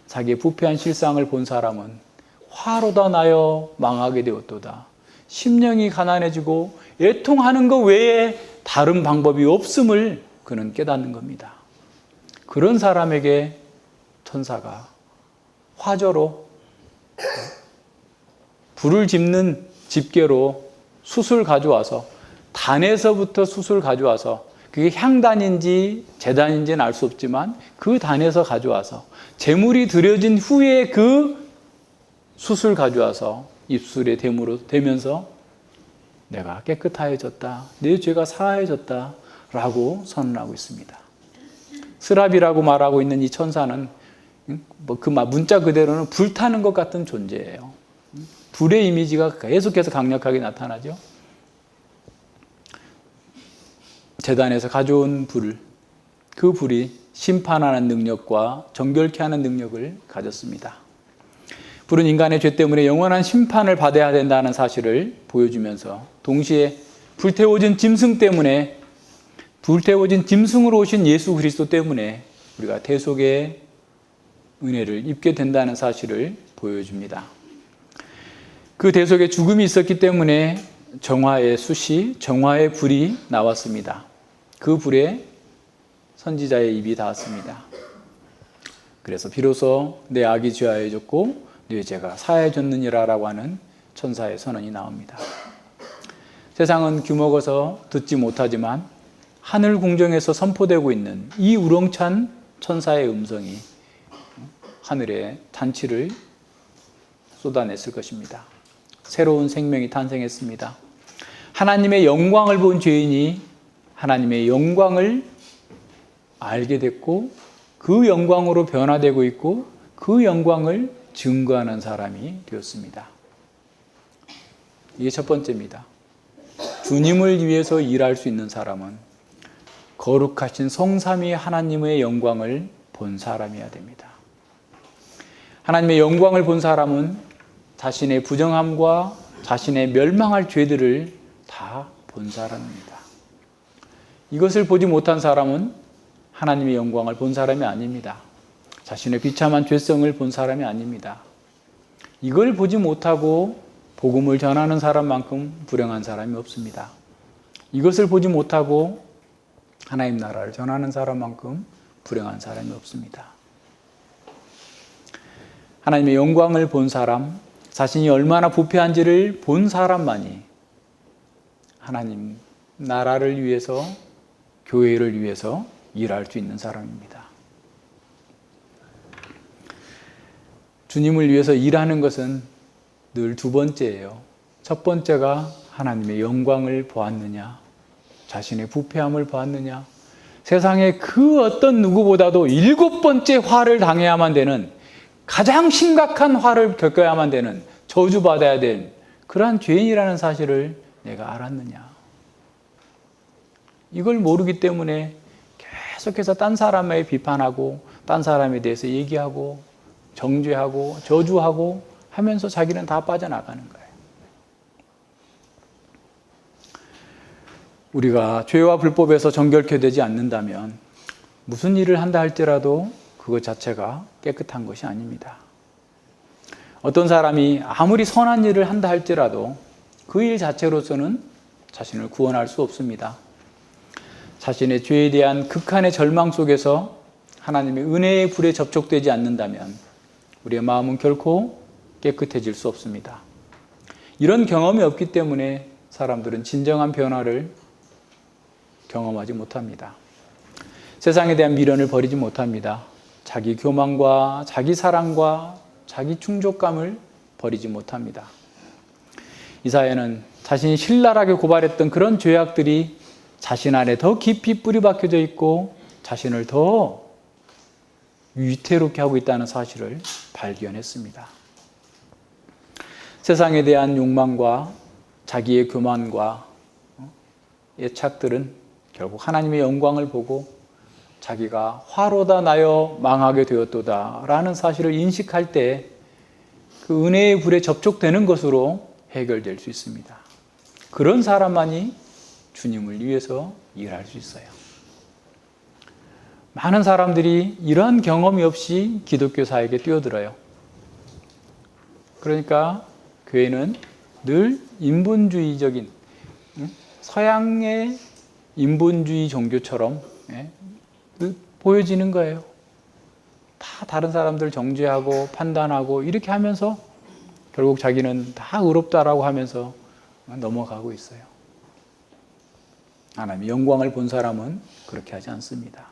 자기의 부패한 실상을 본 사람은 화로다 나여 망하게 되었도다. 심령이 가난해지고 애통하는 것 외에 다른 방법이 없음을 그는 깨닫는 겁니다. 그런 사람에게 천사가 화저로 불을 짚는 집게로 숯을 가져와서 단에서부터 숯을 가져와서 그게 향단인지 제단인지는 알 수 없지만 그 단에서 가져와서 제물이 드려진 후에 그 숯을 가져와서 입술에 대면서 내가 깨끗하여졌다. 내 죄가 사하여졌다. 라고 선언하고 있습니다. 스랍이라고 말하고 있는 이 천사는 그 문자 그대로는 불타는 것 같은 존재예요. 불의 이미지가 계속해서 강력하게 나타나죠. 제단에서 가져온 불, 그 불이 심판하는 능력과 정결케 하는 능력을 가졌습니다. 불은 인간의 죄 때문에 영원한 심판을 받아야 된다는 사실을 보여주면서 동시에 불태워진 짐승으로 오신 예수 그리스도 때문에 우리가 대속의 은혜를 입게 된다는 사실을 보여줍니다. 그 대속에 죽음이 있었기 때문에 정화의 숯이, 정화의 불이 나왔습니다. 그 불에 선지자의 입이 닿았습니다. 그래서 비로소 내 악이 죄하여졌고 내 죄가 사하여졌느니라라고 하는 천사의 선언이 나옵니다. 세상은 귀먹어서 듣지 못하지만 하늘 궁정에서 선포되고 있는 이 우렁찬 천사의 음성이 하늘에 잔치를 쏟아냈을 것입니다. 새로운 생명이 탄생했습니다. 하나님의 영광을 본 죄인이 하나님의 영광을 알게 됐고 그 영광으로 변화되고 있고 그 영광을 증거하는 사람이 되었습니다. 이게 첫 번째입니다. 주님을 위해서 일할 수 있는 사람은 거룩하신 성삼위 하나님의 영광을 본 사람이어야 됩니다. 하나님의 영광을 본 사람은 자신의 부정함과 자신의 멸망할 죄들을 다 본 사람입니다. 이것을 보지 못한 사람은 하나님의 영광을 본 사람이 아닙니다. 자신의 비참한 죄성을 본 사람이 아닙니다. 이걸 보지 못하고 복음을 전하는 사람만큼 불행한 사람이 없습니다. 이것을 보지 못하고 하나님 나라를 전하는 사람만큼 불행한 사람이 없습니다. 하나님의 영광을 본 사람, 자신이 얼마나 부패한지를 본 사람만이 하나님 나라를 위해서, 교회를 위해서 일할 수 있는 사람입니다. 주님을 위해서 일하는 것은 늘 두 번째예요. 첫 번째가 하나님의 영광을 보았느냐, 자신의 부패함을 보았느냐, 세상에 그 어떤 누구보다도 7번째 화를 당해야만 되는, 가장 심각한 화를 겪어야만 되는, 저주받아야 된 그러한 죄인이라는 사실을 내가 알았느냐. 이걸 모르기 때문에 계속해서 딴 사람을 비판하고 딴 사람에 대해서 얘기하고 정죄하고 저주하고 하면서 자기는 다 빠져나가는 거예요. 우리가 죄와 불법에서 정결케 되지 않는다면 무슨 일을 한다 할지라도 그것 자체가 깨끗한 것이 아닙니다. 어떤 사람이 아무리 선한 일을 한다 할지라도 그 일 자체로서는 자신을 구원할 수 없습니다. 자신의 죄에 대한 극한의 절망 속에서 하나님의 은혜의 불에 접촉되지 않는다면 우리의 마음은 결코 깨끗해질 수 없습니다. 이런 경험이 없기 때문에 사람들은 진정한 변화를 경험하지 못합니다. 세상에 대한 미련을 버리지 못합니다. 자기 교만과 자기 사랑과 자기 충족감을 버리지 못합니다. 이사야는 자신이 신랄하게 고발했던 그런 죄악들이 자신 안에 더 깊이 뿌리박혀져 있고 자신을 더 위태롭게 하고 있다는 사실을 발견했습니다. 세상에 대한 욕망과 자기의 교만과 애착들은 결국 하나님의 영광을 보고 자기가 화로다 나여 망하게 되었도다 라는 사실을 인식할 때 그 은혜의 불에 접촉되는 것으로 해결될 수 있습니다. 그런 사람만이 주님을 위해서 일할 수 있어요. 많은 사람들이 이러한 경험이 없이 기독교 사역에 뛰어들어요. 그러니까 교회는 늘 인본주의적인, 서양의 인본주의 종교처럼 보여지는 거예요. 다 다른 사람들 정죄하고 판단하고 이렇게 하면서 결국 자기는 다 의롭다라고 하면서 넘어가고 있어요. 하나님의 영광을 본 사람은 그렇게 하지 않습니다.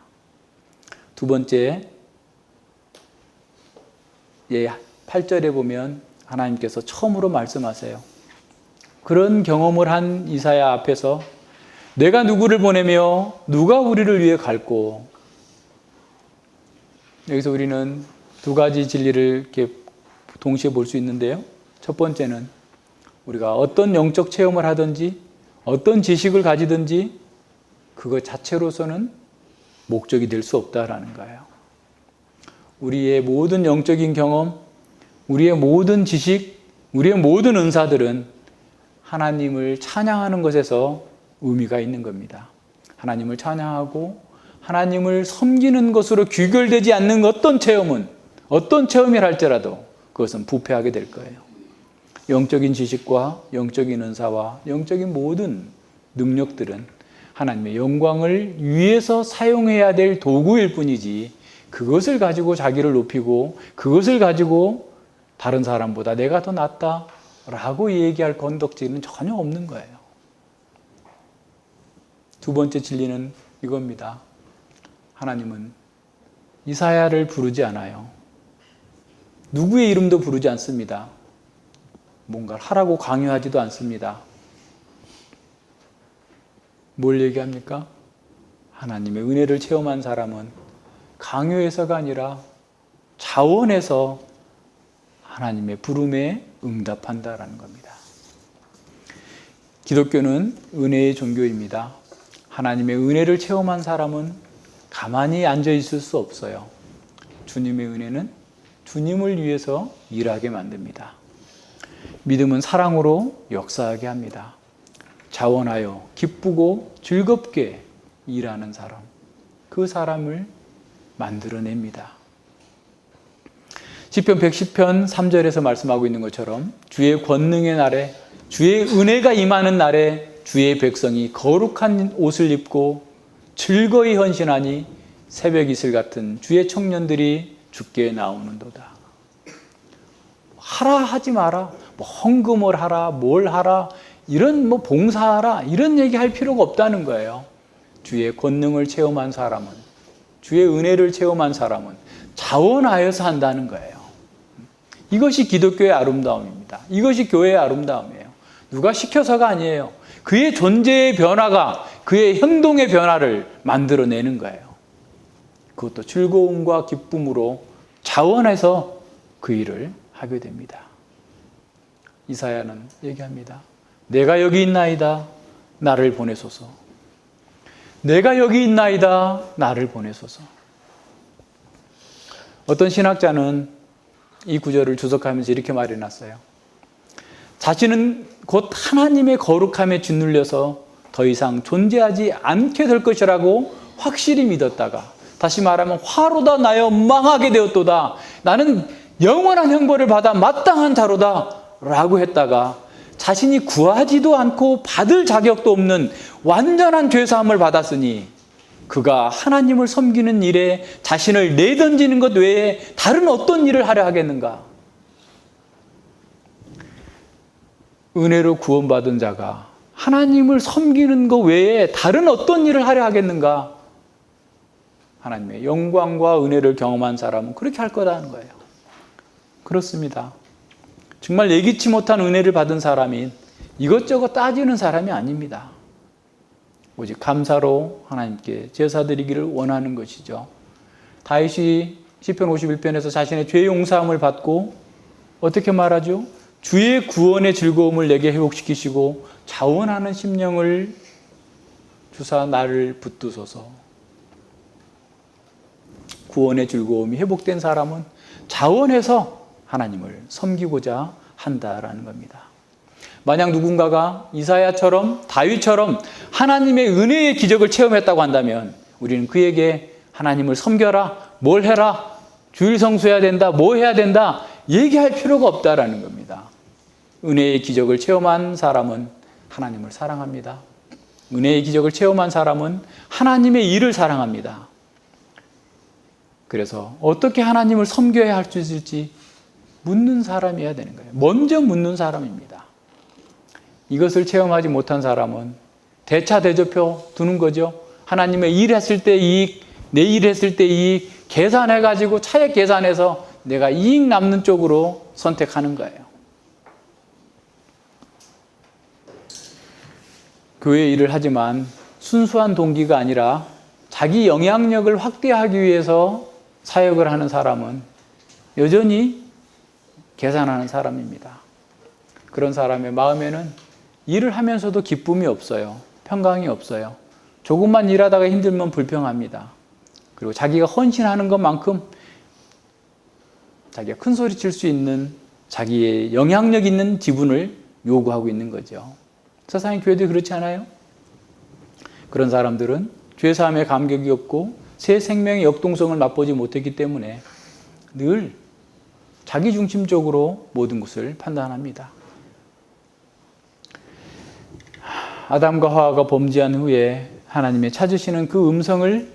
두 번째, 8절에 보면 하나님께서 처음으로 말씀하세요. 그런 경험을 한 이사야 앞에서 내가 누구를 보내며 누가 우리를 위해 갈고. 여기서 우리는 두 가지 진리를 이렇게 동시에 볼 수 있는데요. 첫 번째는 우리가 어떤 영적 체험을 하든지 어떤 지식을 가지든지 그것 자체로서는 목적이 될 수 없다라는 거예요. 우리의 모든 영적인 경험, 우리의 모든 지식, 우리의 모든 은사들은 하나님을 찬양하는 것에서 의미가 있는 겁니다. 하나님을 찬양하고 하나님을 섬기는 것으로 귀결되지 않는 어떤 체험은, 어떤 체험이라 할지라도 그것은 부패하게 될 거예요. 영적인 지식과 영적인 은사와 영적인 모든 능력들은 하나님의 영광을 위해서 사용해야 될 도구일 뿐이지 그것을 가지고 자기를 높이고 그것을 가지고 다른 사람보다 내가 더 낫다 라고 얘기할 건덕지는 전혀 없는 거예요. 두 번째 진리는 이겁니다. 하나님은 이사야를 부르지 않아요. 누구의 이름도 부르지 않습니다. 뭔가를 하라고 강요하지도 않습니다. 뭘 얘기합니까? 하나님의 은혜를 체험한 사람은 강요해서가 아니라 자원해서 하나님의 부름에 응답한다라는 겁니다. 기독교는 은혜의 종교입니다. 하나님의 은혜를 체험한 사람은 가만히 앉아 있을 수 없어요. 주님의 은혜는 주님을 위해서 일하게 만듭니다. 믿음은 사랑으로 역사하게 합니다. 자원하여 기쁘고 즐겁게 일하는 사람, 그 사람을 만들어냅니다. 시편 110편 3절에서 말씀하고 있는 것처럼 주의 권능의 날에, 주의 은혜가 임하는 날에 주의 백성이 거룩한 옷을 입고 즐거이 헌신하니 새벽 이슬 같은 주의 청년들이 주께 나오는도다. 하라 하지 마라, 뭐 헌금을 하라, 뭘 하라, 이런 뭐 봉사하라, 이런 얘기할 필요가 없다는 거예요. 주의 권능을 체험한 사람은, 주의 은혜를 체험한 사람은 자원하여서 한다는 거예요. 이것이 기독교의 아름다움입니다. 이것이 교회의 아름다움이에요. 누가 시켜서가 아니에요. 그의 존재의 변화가 그의 행동의 변화를 만들어내는 거예요. 그것도 즐거움과 기쁨으로 자원해서 그 일을 하게 됩니다. 이사야는 얘기합니다. 내가 여기 있나이다. 나를 보내소서. 내가 여기 있나이다. 나를 보내소서. 어떤 신학자는 이 구절을 주석하면서 이렇게 말해놨어요. 자신은 곧 하나님의 거룩함에 짓눌려서 더 이상 존재하지 않게 될 것이라고 확실히 믿었다가, 다시 말하면 화로다 나여 망하게 되었도다. 나는 영원한 형벌을 받아 마땅한 자로다 라고 했다가 자신이 구하지도 않고 받을 자격도 없는 완전한 죄사함을 받았으니 그가 하나님을 섬기는 일에 자신을 내던지는 것 외에 다른 어떤 일을 하려 하겠는가? 은혜로 구원받은 자가 하나님을 섬기는 것 외에 다른 어떤 일을 하려 하겠는가? 하나님의 영광과 은혜를 경험한 사람은 그렇게 할 거라는 거예요. 그렇습니다. 정말 예기치 못한 은혜를 받은 사람인 이것저것 따지는 사람이 아닙니다. 오직 감사로 하나님께 제사 드리기를 원하는 것이죠. 다윗이 시편 51편에서 자신의 죄 용서함을 받고 어떻게 말하죠? 주의 구원의 즐거움을 내게 회복시키시고 자원하는 심령을 주사 나를 붙드소서. 구원의 즐거움이 회복된 사람은 자원해서 하나님을 섬기고자 한다라는 겁니다. 만약 누군가가 이사야처럼 다윗처럼 하나님의 은혜의 기적을 체험했다고 한다면 우리는 그에게 하나님을 섬겨라, 뭘 해라, 주일 성수해야 된다, 뭐 해야 된다 얘기할 필요가 없다라는 겁니다. 은혜의 기적을 체험한 사람은 하나님을 사랑합니다. 은혜의 기적을 체험한 사람은 하나님의 일을 사랑합니다. 그래서 어떻게 하나님을 섬겨야 할 수 있을지 묻는 사람이어야 되는 거예요. 먼저 묻는 사람입니다. 이것을 체험하지 못한 사람은 대차대조표 두는 거죠. 하나님의 일했을 때 이익, 내 일했을 때 이익 계산해가지고 차액 계산해서 내가 이익 남는 쪽으로 선택하는 거예요. 교회 일을 하지만 순수한 동기가 아니라 자기 영향력을 확대하기 위해서 사역을 하는 사람은 여전히 계산하는 사람입니다. 그런 사람의 마음에는 일을 하면서도 기쁨이 없어요. 평강이 없어요. 조금만 일하다가 힘들면 불평합니다. 그리고 자기가 헌신하는 것만큼 자기가 큰 소리 칠 수 있는 자기의 영향력 있는 지분을 요구하고 있는 거죠. 세상의 교회들이 그렇지 않아요? 그런 사람들은 죄사함에 감격이 없고 새 생명의 역동성을 맛보지 못했기 때문에 늘 자기중심적으로 모든 것을 판단합니다. 아담과 하와가 범죄한 후에 하나님의 찾으시는 그 음성을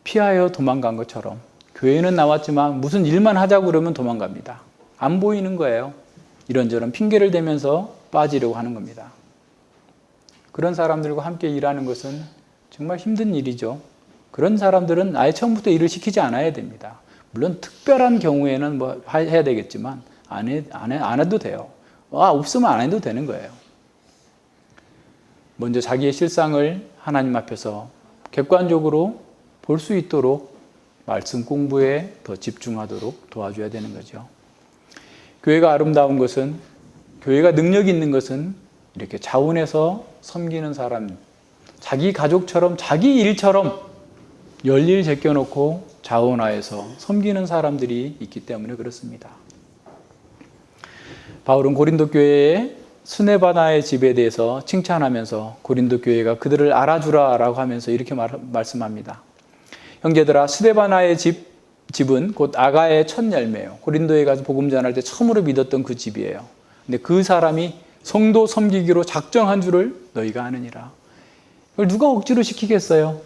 피하여 도망간 것처럼 교회는 나왔지만 무슨 일만 하자고 그러면 도망갑니다. 안 보이는 거예요. 이런저런 핑계를 대면서 빠지려고 하는 겁니다. 그런 사람들과 함께 일하는 것은 정말 힘든 일이죠. 그런 사람들은 아예 처음부터 일을 시키지 않아야 됩니다. 물론 특별한 경우에는 뭐 해야 되겠지만 안 해도 돼요. 없으면 안 해도 되는 거예요. 먼저 자기의 실상을 하나님 앞에서 객관적으로 볼 수 있도록 말씀 공부에 더 집중하도록 도와줘야 되는 거죠. 교회가 아름다운 것은, 교회가 능력 있는 것은 이렇게 자원해서 섬기는 사람, 자기 가족처럼 자기 일처럼 열일 제껴놓고 자원하여서 섬기는 사람들이 있기 때문에 그렇습니다. 바울은 고린도 교회에 스데바나의 집에 대해서 칭찬하면서 고린도 교회가 그들을 알아주라라고 하면서 이렇게 말씀합니다. 형제들아, 스데바나의 집은 곧 아가의 첫 열매예요. 고린도에 가서 복음 전할 때 처음으로 믿었던 그 집이에요. 근데 그 사람이 성도 섬기기로 작정한 줄을 너희가 아느니라. 이걸 누가 억지로 시키겠어요?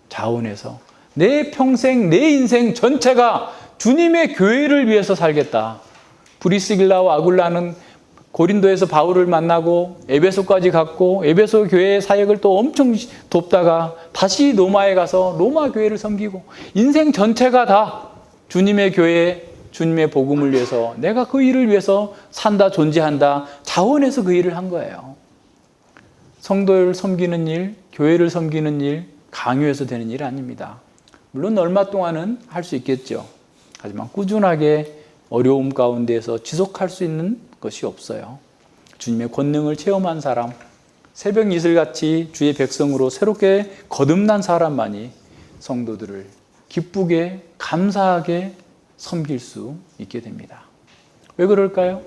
자원해서 내 평생, 내 인생 전체가 주님의 교회를 위해서 살겠다. 브리스길라와 아굴라는 고린도에서 바울을 만나고 에베소까지 갔고 에베소 교회의 사역을 또 엄청 돕다가 다시 로마에 가서 로마 교회를 섬기고 인생 전체가 다 주님의 교회, 주님의 복음을 위해서 내가 그 일을 위해서 산다, 존재한다, 자원해서 그 일을 한 거예요. 성도를 섬기는 일, 교회를 섬기는 일, 강요해서 되는 일 아닙니다. 물론 얼마 동안은 할 수 있겠죠. 하지만 꾸준하게 어려움 가운데에서 지속할 수 있는 것이 없어요. 주님의 권능을 체험한 사람, 새벽 이슬같이 주의 백성으로 새롭게 거듭난 사람만이 성도들을 기쁘게 감사하게 섬길 수 있게 됩니다. 왜 그럴까요?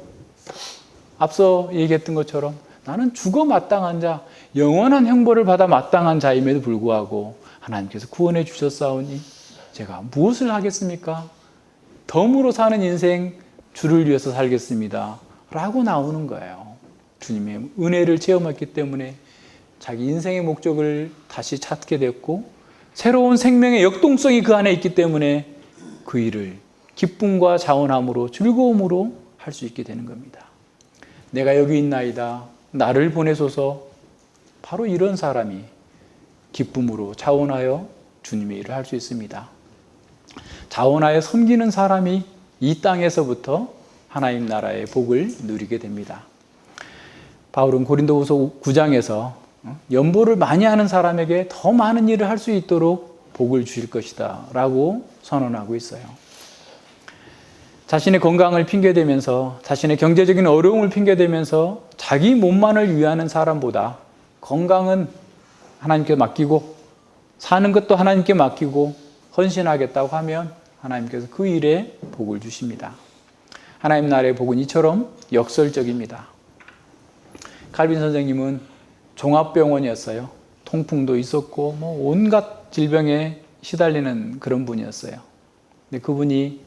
앞서 얘기했던 것처럼 나는 죽어 마땅한 자, 영원한 형벌을 받아 마땅한 자임에도 불구하고 하나님께서 구원해 주셨사오니 제가 무엇을 하겠습니까? 덤으로 사는 인생 주를 위해서 살겠습니다 라고 나오는 거예요. 주님의 은혜를 체험했기 때문에 자기 인생의 목적을 다시 찾게 됐고 새로운 생명의 역동성이 그 안에 있기 때문에 그 일을 기쁨과 자원함으로 즐거움으로 할 수 있게 되는 겁니다. 내가 여기 있나이다, 나를 보내소서. 바로 이런 사람이 기쁨으로 자원하여 주님의 일을 할 수 있습니다. 자원하여 섬기는 사람이 이 땅에서부터 하나님 나라의 복을 누리게 됩니다. 바울은 고린도후서 9장에서 연보를 많이 하는 사람에게 더 많은 일을 할 수 있도록 복을 주실 것이다 라고 선언하고 있어요. 자신의 건강을 핑계대면서 자신의 경제적인 어려움을 핑계대면서 자기 몸만을 위하는 사람보다 건강은 하나님께 맡기고 사는 것도 하나님께 맡기고 헌신하겠다고 하면 하나님께서 그 일에 복을 주십니다. 하나님 나라의 복은 이처럼 역설적입니다. 칼빈 선생님은 종합병원이었어요. 통풍도 있었고 온갖 질병에 시달리는 그런 분이었어요. 근데 그분이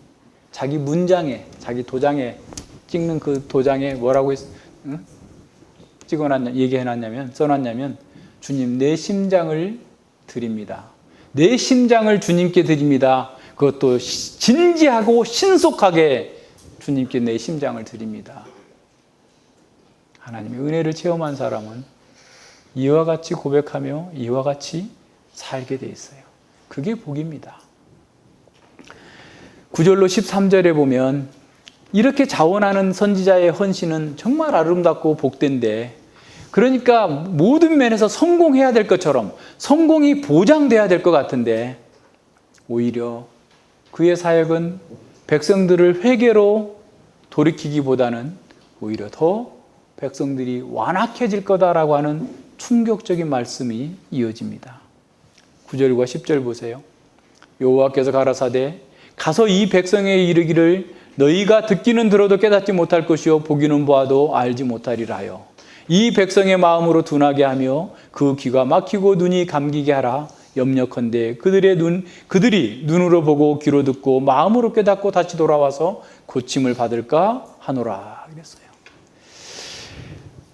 자기 문장에, 자기 도장에 찍는 그 도장에 뭐라고 써놨냐면 주님, 내 심장을 드립니다. 내 심장을 주님께 드립니다. 그것도 진지하고 신속하게 주님께 내 심장을 드립니다. 하나님의 은혜를 체험한 사람은 이와 같이 고백하며 이와 같이 살게 돼 있어요. 그게 복입니다. 9절로 13절에 보면 이렇게 자원하는 선지자의 헌신은 정말 아름답고 복된데, 그러니까 모든 면에서 성공해야 될 것처럼 성공이 보장돼야 될 것 같은데 오히려 그의 사역은 백성들을 회개로 돌이키기보다는 오히려 더 백성들이 완악해질 거다라고 하는 충격적인 말씀이 이어집니다. 9절과 10절 보세요. 여호와께서 가라사대 가서 이 백성에 이르기를 너희가 듣기는 들어도 깨닫지 못할 것이요 보기는 보아도 알지 못하리라 하여 이 백성의 마음으로 둔하게 하며 그 귀가 막히고 눈이 감기게 하라. 염려컨대 그들이 눈으로 보고 귀로 듣고 마음으로 깨닫고 다시 돌아와서 고침을 받을까 하노라 그랬어요.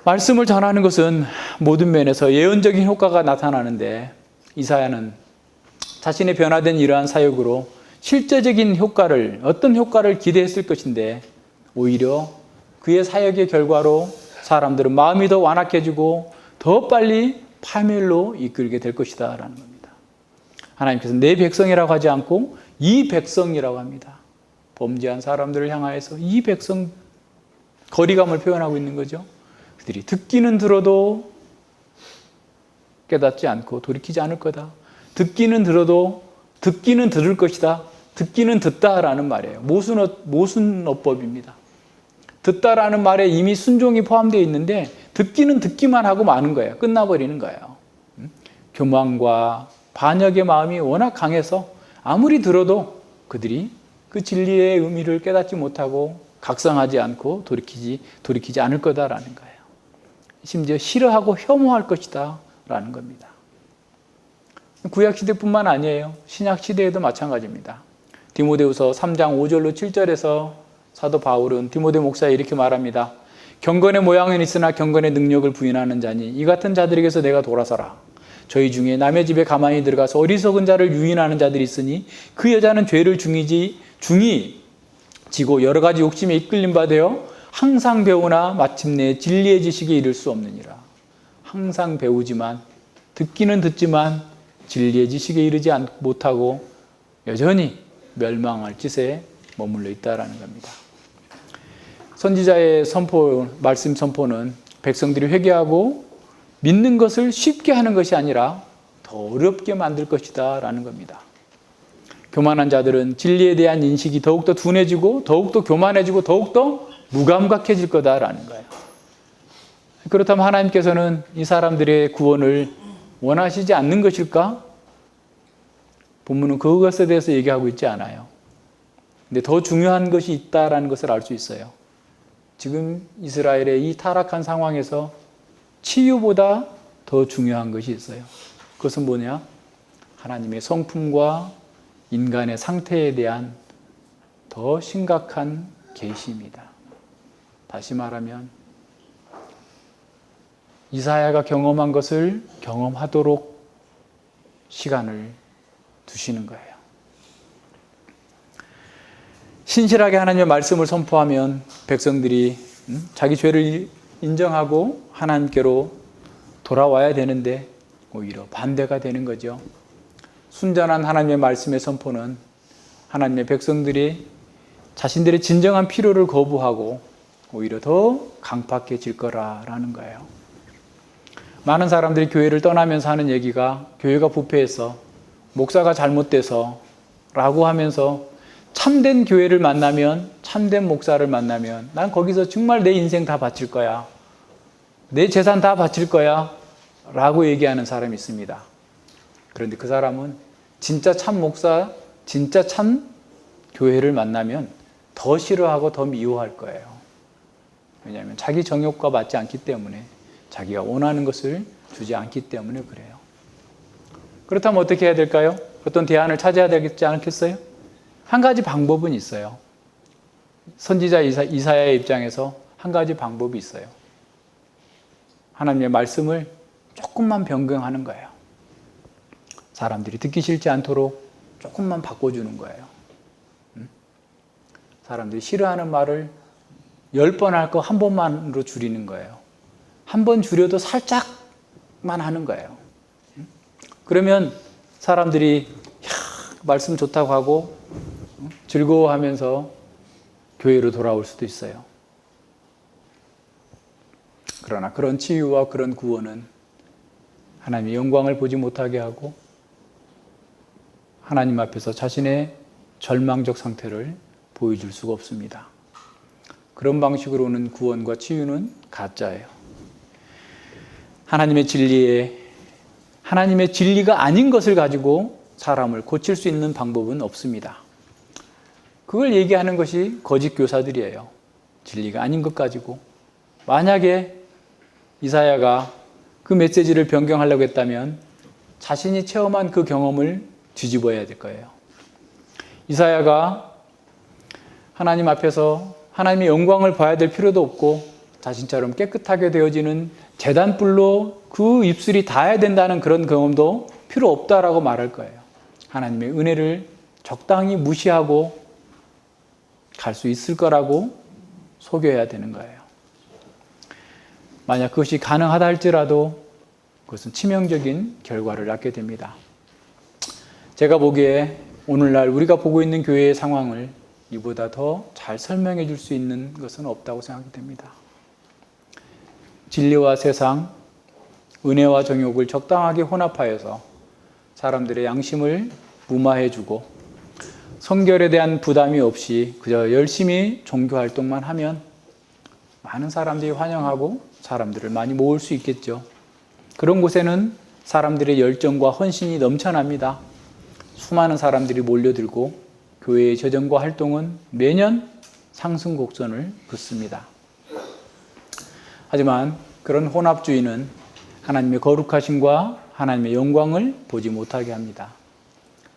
말씀을 전하는 것은 모든 면에서 예언적인 효과가 나타나는데 이사야는 자신의 변화된 이러한 사역으로 실제적인 효과를, 어떤 효과를 기대했을 것인데 오히려 그의 사역의 결과로 사람들은 마음이 더 완악해지고 더 빨리 파멸로 이끌게 될 것이다 라는 겁니다. 하나님께서 내 백성이라고 하지 않고 이 백성이라고 합니다. 범죄한 사람들을 향하여서 이 백성, 거리감을 표현하고 있는 거죠. 그들이 듣기는 들어도 깨닫지 않고 돌이키지 않을 거다. 듣기는 들어도 듣기는 들을 것이다. 듣기는 듣다라는 말이에요. 모순어법입니다. 듣다라는 말에 이미 순종이 포함되어 있는데 듣기는 듣기만 하고 마는 거예요. 끝나버리는 거예요. 교만과 반역의 마음이 워낙 강해서 아무리 들어도 그들이 그 진리의 의미를 깨닫지 못하고 각성하지 않고 돌이키지 않을 거다라는 거예요. 심지어 싫어하고 혐오할 것이다 라는 겁니다. 구약시대뿐만 아니에요. 신약시대에도 마찬가지입니다. 디모데후서 3장 5절로 7절에서 사도 바울은 디모데 목사에 이렇게 말합니다. 경건의 모양은 있으나 경건의 능력을 부인하는 자니 이 같은 자들에게서 내가 돌아서라. 저희 중에 남의 집에 가만히 들어가서 어리석은 자를 유인하는 자들이 있으니 그 여자는 죄를 중히 지고 여러 가지 욕심에 이끌림 받아요. 항상 배우나 마침내 진리의 지식에 이를 수 없느니라. 항상 배우지만 듣기는 듣지만 진리의 지식에 이르지 못하고 여전히 멸망할 짓에 머물러 있다라는 겁니다. 선지자의 말씀 선포는 백성들이 회개하고 믿는 것을 쉽게 하는 것이 아니라 더 어렵게 만들 것이다 라는 겁니다. 교만한 자들은 진리에 대한 인식이 더욱더 둔해지고 더욱더 교만해지고 더욱더 무감각해질 거다라는 거예요. 그렇다면 하나님께서는 이 사람들의 구원을 원하시지 않는 것일까? 본문은 그것에 대해서 얘기하고 있지 않아요. 근데 더 중요한 것이 있다라는 것을 알 수 있어요. 지금 이스라엘의 이 타락한 상황에서 치유보다 더 중요한 것이 있어요. 그것은 뭐냐? 하나님의 성품과 인간의 상태에 대한 더 심각한 계시입니다. 다시 말하면 이사야가 경험한 것을 경험하도록 시간을 두시는 거예요. 신실하게 하나님의 말씀을 선포하면 백성들이 자기 죄를 인정하고 하나님께로 돌아와야 되는데 오히려 반대가 되는 거죠. 순전한 하나님의 말씀의 선포는 하나님의 백성들이 자신들의 진정한 필요를 거부하고 오히려 더 강팍해질 거라는 거예요. 많은 사람들이 교회를 떠나면서 하는 얘기가 교회가 부패해서 목사가 잘못돼서 라고 하면서 참된 교회를 만나면 참된 목사를 만나면 난 거기서 정말 내 인생 다 바칠 거야. 내 재산 다 바칠 거야 라고 얘기하는 사람이 있습니다. 그런데 그 사람은 진짜 참 목사, 진짜 참 교회를 만나면 더 싫어하고 더 미워할 거예요. 왜냐하면 자기 정욕과 맞지 않기 때문에 자기가 원하는 것을 주지 않기 때문에 그래요. 그렇다면 어떻게 해야 될까요? 어떤 대안을 찾아야 되지 않겠어요? 한 가지 방법은 있어요. 선지자 이사야의 입장에서 한 가지 방법이 있어요. 하나님의 말씀을 조금만 변경하는 거예요. 사람들이 듣기 싫지 않도록 조금만 바꿔주는 거예요. 사람들이 싫어하는 말을 10번 할 거 한 번만으로 줄이는 거예요. 한 번 줄여도 살짝만 하는 거예요. 그러면 사람들이 말씀 좋다고 하고 즐거워하면서 교회로 돌아올 수도 있어요. 그러나 그런 치유와 그런 구원은 하나님의 영광을 보지 못하게 하고 하나님 앞에서 자신의 절망적 상태를 보여줄 수가 없습니다. 그런 방식으로 오는 구원과 치유는 가짜예요. 하나님의 진리가 아닌 것을 가지고 사람을 고칠 수 있는 방법은 없습니다. 그걸 얘기하는 것이 거짓 교사들이에요. 진리가 아닌 것 가지고. 만약에 이사야가 그 메시지를 변경하려고 했다면 자신이 체험한 그 경험을 뒤집어야 될 거예요. 이사야가 하나님 앞에서 하나님의 영광을 봐야 될 필요도 없고 자신처럼 깨끗하게 되어지는 제단불로 그 입술이 닿아야 된다는 그런 경험도 필요 없다라고 말할 거예요. 하나님의 은혜를 적당히 무시하고 갈 수 있을 거라고 속여야 되는 거예요. 만약 그것이 가능하다 할지라도 그것은 치명적인 결과를 낳게 됩니다. 제가 보기에 오늘날 우리가 보고 있는 교회의 상황을 이보다 더 잘 설명해 줄 수 있는 것은 없다고 생각이 됩니다. 진리와 세상, 은혜와 정욕을 적당하게 혼합하여서 사람들의 양심을 무마해주고 성결에 대한 부담이 없이 그저 열심히 종교활동만 하면 많은 사람들이 환영하고 사람들을 많이 모을 수 있겠죠. 그런 곳에는 사람들의 열정과 헌신이 넘쳐납니다. 수많은 사람들이 몰려들고 교회의 재정과 활동은 매년 상승 곡선을 긋습니다. 하지만 그런 혼합주의는 하나님의 거룩하심과 하나님의 영광을 보지 못하게 합니다.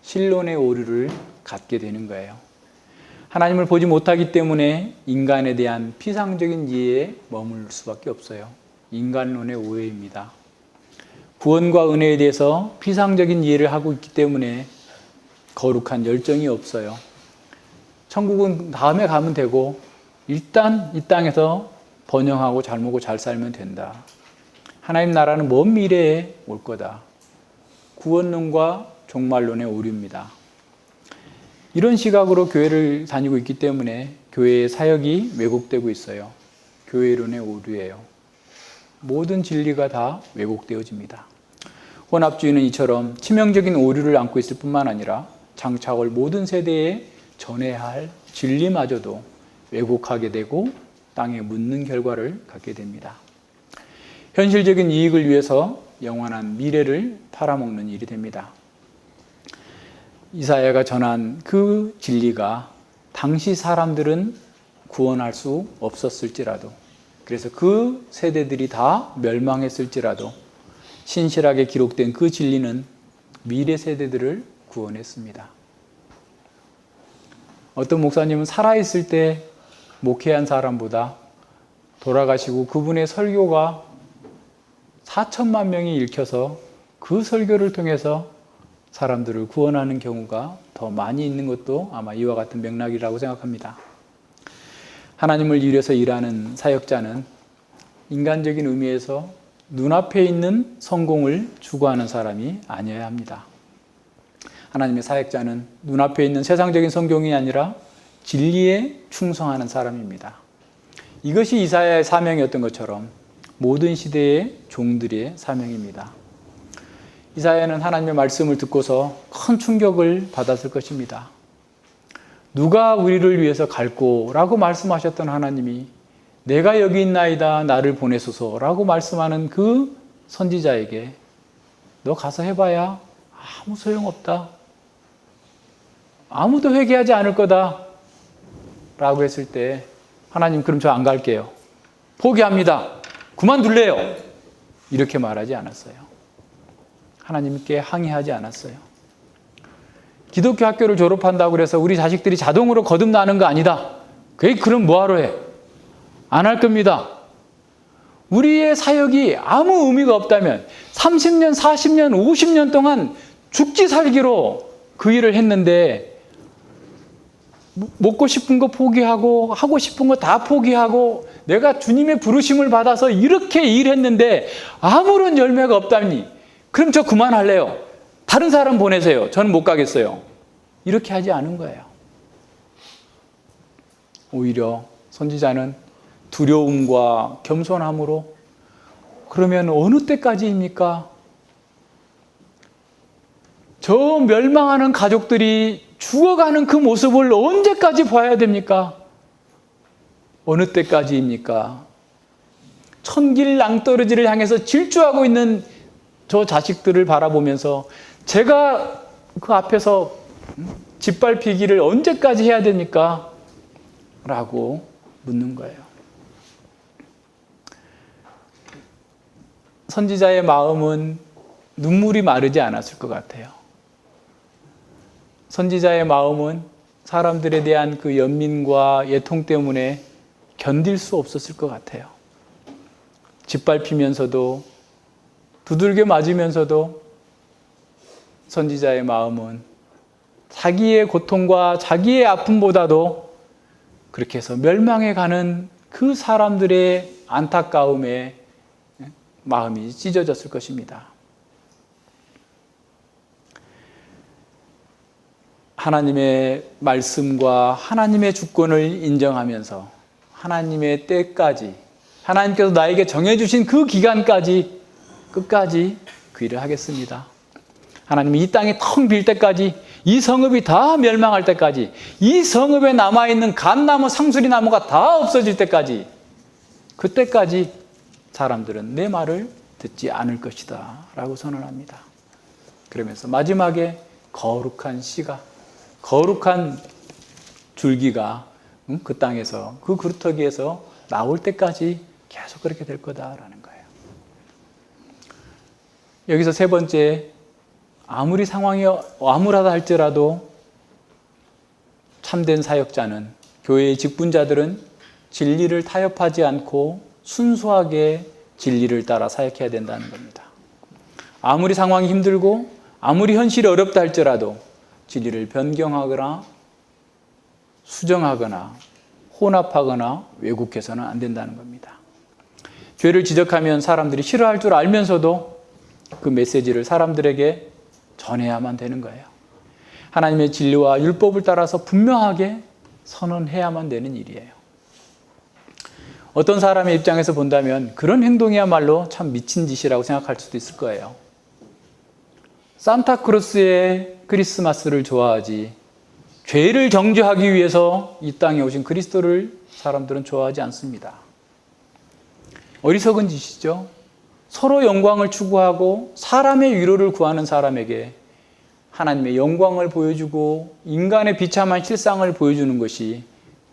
신론의 오류를 갖게 되는 거예요. 하나님을 보지 못하기 때문에 인간에 대한 피상적인 이해에 머물 수밖에 없어요. 인간론의 오해입니다. 구원과 은혜에 대해서 피상적인 이해를 하고 있기 때문에 거룩한 열정이 없어요. 천국은 다음에 가면 되고 일단 이 땅에서 번영하고 잘 먹고 잘 살면 된다. 하나님 나라는 먼 미래에 올 거다. 구원론과 종말론의 오류입니다. 이런 시각으로 교회를 다니고 있기 때문에 교회의 사역이 왜곡되고 있어요. 교회론의 오류예요. 모든 진리가 다 왜곡되어집니다. 혼합주의는 이처럼 치명적인 오류를 안고 있을 뿐만 아니라 장차 올 모든 세대에 전해야 할 진리마저도 왜곡하게 되고 땅에 묻는 결과를 갖게 됩니다. 현실적인 이익을 위해서 영원한 미래를 팔아먹는 일이 됩니다. 이사야가 전한 그 진리가 당시 사람들은 구원할 수 없었을지라도, 그래서 그 세대들이 다 멸망했을지라도 신실하게 기록된 그 진리는 미래 세대들을 구원했습니다. 어떤 목사님은 살아있을 때 목회한 사람보다 돌아가시고 그분의 설교가 4천만 명이 읽혀서 그 설교를 통해서 사람들을 구원하는 경우가 더 많이 있는 것도 아마 이와 같은 맥락이라고 생각합니다. 하나님을 위해서 일하는 사역자는 인간적인 의미에서 눈앞에 있는 성공을 추구하는 사람이 아니어야 합니다. 하나님의 사역자는 눈앞에 있는 세상적인 성공이 아니라 진리에 충성하는 사람입니다. 이것이 이사야의 사명이었던 것처럼 모든 시대의 종들의 사명입니다. 이사야는 하나님의 말씀을 듣고서 큰 충격을 받았을 것입니다. 누가 우리를 위해서 갈꼬? 라고 말씀하셨던 하나님이 내가 여기 있나이다 나를 보내소서 라고 말씀하는 그 선지자에게 너 가서 해봐야 아무 소용없다. 아무도 회개하지 않을 거다. 라고 했을 때 하나님 그럼 저 안 갈게요. 포기합니다. 그만둘래요. 이렇게 말하지 않았어요. 하나님께 항의하지 않았어요. 기독교 학교를 졸업한다고 해서 우리 자식들이 자동으로 거듭나는 거 아니다. 그럼 뭐하러 해? 안 할 겁니다. 우리의 사역이 아무 의미가 없다면 30년, 40년, 50년 동안 죽지 살기로 그 일을 했는데 먹고 싶은 거 포기하고 하고 싶은 거 다 포기하고 내가 주님의 부르심을 받아서 이렇게 일했는데 아무런 열매가 없다니 그럼 저 그만할래요. 다른 사람 보내세요. 저는 못 가겠어요. 이렇게 하지 않은 거예요. 오히려 선지자는 두려움과 겸손함으로 그러면 어느 때까지입니까? 저 멸망하는 가족들이 죽어가는 그 모습을 언제까지 봐야 됩니까? 어느 때까지입니까? 천길 낭떠러지를 향해서 질주하고 있는 저 자식들을 바라보면서 제가 그 앞에서 짓밟히기를 언제까지 해야 됩니까? 라고 묻는 거예요. 선지자의 마음은 눈물이 마르지 않았을 것 같아요. 선지자의 마음은 사람들에 대한 그 연민과 애통 때문에 견딜 수 없었을 것 같아요. 짓밟히면서도 두들겨 맞으면서도 선지자의 마음은 자기의 고통과 자기의 아픔보다도 그렇게 해서 멸망해 가는 그 사람들의 안타까움에 마음이 찢어졌을 것입니다. 하나님의 말씀과 하나님의 주권을 인정하면서 하나님의 때까지 하나님께서 나에게 정해주신 그 기간까지 끝까지 그 일을 하겠습니다. 하나님이 이 땅이 텅 빌 때까지 이 성읍이 다 멸망할 때까지 이 성읍에 남아있는 감나무 상수리 나무가 다 없어질 때까지 그때까지 사람들은 내 말을 듣지 않을 것이다 라고 선언합니다. 그러면서 마지막에 거룩한 씨가 거룩한 줄기가 그 땅에서 그 그루터기에서 나올 때까지 계속 그렇게 될 거다라는 거예요. 여기서 세 번째, 아무리 상황이 암울하다 할지라도 참된 사역자는, 교회의 직분자들은 진리를 타협하지 않고 순수하게 진리를 따라 사역해야 된다는 겁니다. 아무리 상황이 힘들고 아무리 현실이 어렵다 할지라도 진리를 변경하거나 수정하거나 혼합하거나 왜곡해서는 안 된다는 겁니다. 죄를 지적하면 사람들이 싫어할 줄 알면서도 그 메시지를 사람들에게 전해야만 되는 거예요. 하나님의 진리와 율법을 따라서 분명하게 선언해야만 되는 일이에요. 어떤 사람의 입장에서 본다면 그런 행동이야말로 참 미친 짓이라고 생각할 수도 있을 거예요. 산타크로스의 크리스마스를 좋아하지 죄를 정죄하기 위해서 이 땅에 오신 그리스도를 사람들은 좋아하지 않습니다. 어리석은 짓이죠. 서로 영광을 추구하고 사람의 위로를 구하는 사람에게 하나님의 영광을 보여주고 인간의 비참한 실상을 보여주는 것이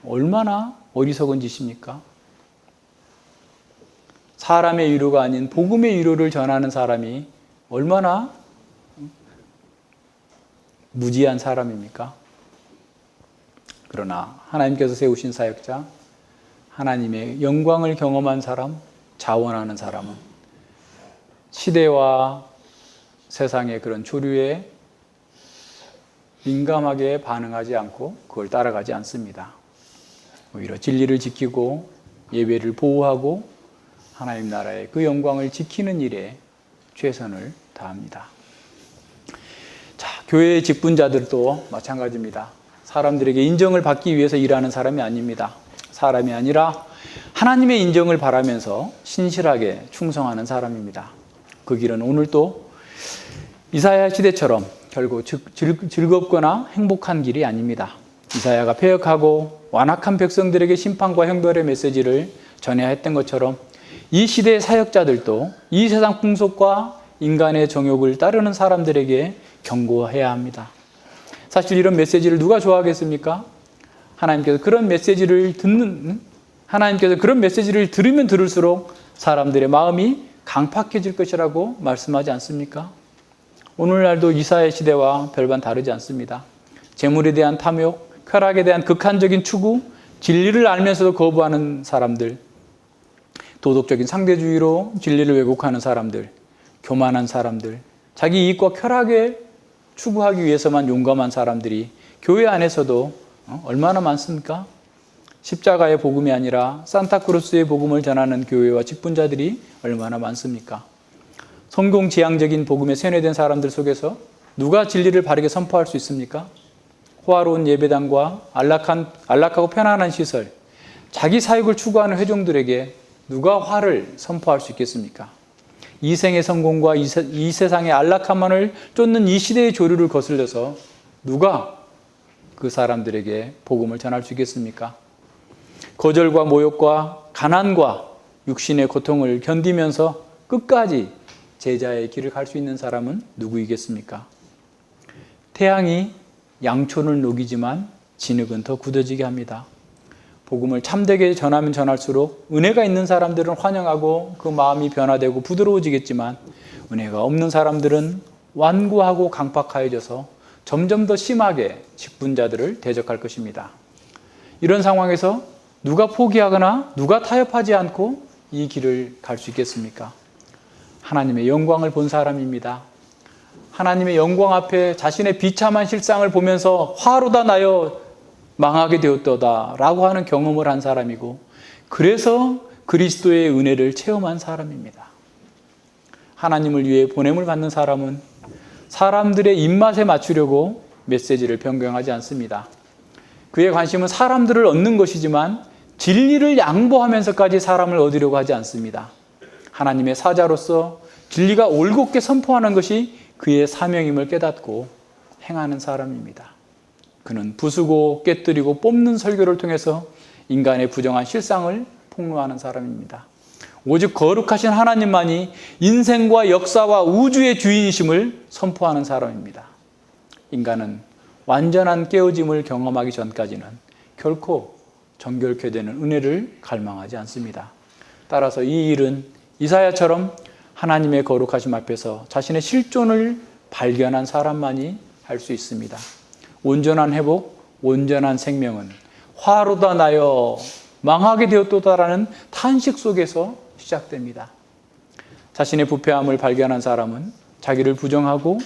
얼마나 어리석은 짓입니까? 사람의 위로가 아닌 복음의 위로를 전하는 사람이 얼마나 무지한 사람입니까? 그러나 하나님께서 세우신 사역자, 하나님의 영광을 경험한 사람, 자원하는 사람은 시대와 세상의 그런 조류에 민감하게 반응하지 않고 그걸 따라가지 않습니다. 오히려 진리를 지키고 예배를 보호하고 하나님 나라의 그 영광을 지키는 일에 최선을 다합니다. 자, 교회의 직분자들도 마찬가지입니다. 사람들에게 인정을 받기 위해서 일하는 사람이 아닙니다. 사람이 아니라 하나님의 인정을 바라면서 신실하게 충성하는 사람입니다. 그 길은 오늘도 이사야 시대처럼 결국 즐겁거나 행복한 길이 아닙니다. 이사야가 패역하고 완악한 백성들에게 심판과 형벌의 메시지를 전해야 했던 것처럼 이 시대의 사역자들도 이 세상 풍속과 인간의 정욕을 따르는 사람들에게 경고해야 합니다. 사실 이런 메시지를 누가 좋아하겠습니까? 하나님께서 그런 메시지를 들으면 들을수록 사람들의 마음이 강팍해질 것이라고 말씀하지 않습니까? 오늘날도 이사야 시대와 별반 다르지 않습니다. 재물에 대한 탐욕, 쾌락에 대한 극한적인 추구, 진리를 알면서도 거부하는 사람들, 도덕적인 상대주의로 진리를 왜곡하는 사람들, 교만한 사람들, 자기 이익과 쾌락에 추구하기 위해서만 용감한 사람들이 교회 안에서도 얼마나 많습니까? 십자가의 복음이 아니라 산타크로스의 복음을 전하는 교회와 직분자들이 얼마나 많습니까? 성공지향적인 복음에 세뇌된 사람들 속에서 누가 진리를 바르게 선포할 수 있습니까? 호화로운 예배당과 안락하고 편안한 시설, 자기 사역을 추구하는 회종들에게 누가 화를 선포할 수 있겠습니까? 이생의 성공과 이 세상의 안락함만을 쫓는 이 시대의 조류를 거슬려서 누가 그 사람들에게 복음을 전할 수 있겠습니까? 거절과 모욕과 가난과 육신의 고통을 견디면서 끝까지 제자의 길을 갈 수 있는 사람은 누구이겠습니까? 태양이 양촌을 녹이지만 진흙은 더 굳어지게 합니다. 복음을 참되게 전하면 전할수록 은혜가 있는 사람들은 환영하고 그 마음이 변화되고 부드러워지겠지만 은혜가 없는 사람들은 완고하고 강팍하여져서 점점 더 심하게 직분자들을 대적할 것입니다. 이런 상황에서 누가 포기하거나 누가 타협하지 않고 이 길을 갈 수 있겠습니까? 하나님의 영광을 본 사람입니다. 하나님의 영광 앞에 자신의 비참한 실상을 보면서 화로다 나여 망하게 되었도다 라고 하는 경험을 한 사람이고, 그래서 그리스도의 은혜를 체험한 사람입니다. 하나님을 위해 보냄을 받는 사람은 사람들의 입맛에 맞추려고 메시지를 변경하지 않습니다. 그의 관심은 사람들을 얻는 것이지만 진리를 양보하면서까지 사람을 얻으려고 하지 않습니다. 하나님의 사자로서 진리가 올곧게 선포하는 것이 그의 사명임을 깨닫고 행하는 사람입니다. 그는 부수고 깨뜨리고 뽑는 설교를 통해서 인간의 부정한 실상을 폭로하는 사람입니다. 오직 거룩하신 하나님만이 인생과 역사와 우주의 주인이심을 선포하는 사람입니다. 인간은 완전한 깨어짐을 경험하기 전까지는 결코 정결케 되는 은혜를 갈망하지 않습니다. 따라서 이 일은 이사야처럼 하나님의 거룩하심 앞에서 자신의 실존을 발견한 사람만이 할 수 있습니다. 온전한 회복, 온전한 생명은 화로다 나여 망하게 되었도다라는 탄식 속에서 시작됩니다. 자신의 부패함을 발견한 사람은 자기를 부정하고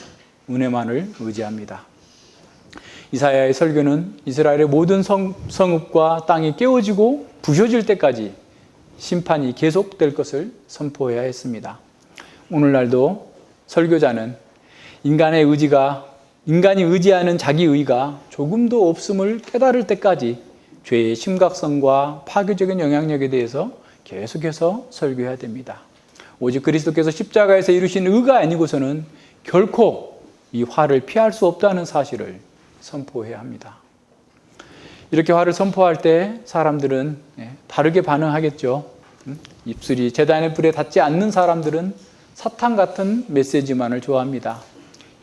은혜만을 의지합니다. 이사야의 설교는 이스라엘의 모든 성읍과 땅이 깨어지고 부셔질 때까지 심판이 계속될 것을 선포해야 했습니다. 오늘날도 설교자는 인간이 의지하는 자기 의가 조금도 없음을 깨달을 때까지 죄의 심각성과 파괴적인 영향력에 대해서 계속해서 설교해야 됩니다. 오직 그리스도께서 십자가에서 이루신 의가 아니고서는 결코 이 화를 피할 수 없다는 사실을 선포해야 합니다. 이렇게 화를 선포할 때 사람들은 다르게 반응하겠죠. 입술이 제단의 불에 닿지 않는 사람들은 사탄 같은 메시지만을 좋아합니다.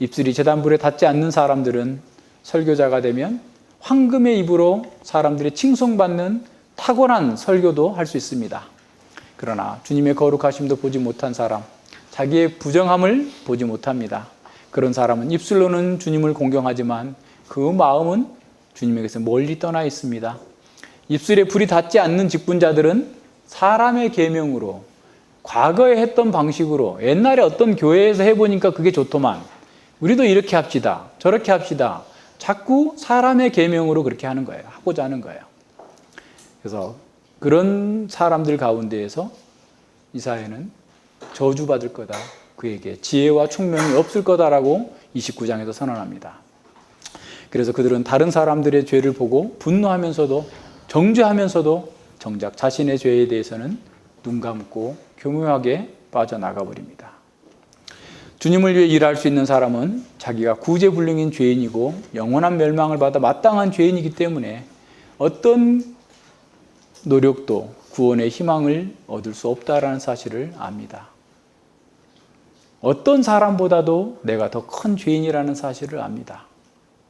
입술이 제단 불에 닿지 않는 사람들은 설교자가 되면 황금의 입으로 사람들이 칭송받는 탁월한 설교도 할 수 있습니다. 그러나 주님의 거룩하심도 보지 못한 사람, 자기의 부정함을 보지 못합니다. 그런 사람은 입술로는 주님을 공경하지만 그 마음은 주님에게서 멀리 떠나 있습니다. 입술에 불이 닿지 않는 직분자들은 사람의 계명으로, 과거에 했던 방식으로, 옛날에 어떤 교회에서 해보니까 그게 좋더만, 우리도 이렇게 합시다, 저렇게 합시다, 자꾸 사람의 계명으로 그렇게 하는 거예요. 하고자 하는 거예요. 그래서 그런 사람들 가운데에서 이사야는 저주받을 거다, 그에게 지혜와 총명이 없을 거다라고 29장에서 선언합니다. 그래서 그들은 다른 사람들의 죄를 보고 분노하면서도, 정죄하면서도 정작 자신의 죄에 대해서는 눈 감고 교묘하게 빠져나가 버립니다. 주님을 위해 일할 수 있는 사람은 자기가 구제불능인 죄인이고 영원한 멸망을 받아 마땅한 죄인이기 때문에 어떤 노력도 구원의 희망을 얻을 수 없다라는 사실을 압니다. 어떤 사람보다도 내가 더 큰 죄인이라는 사실을 압니다.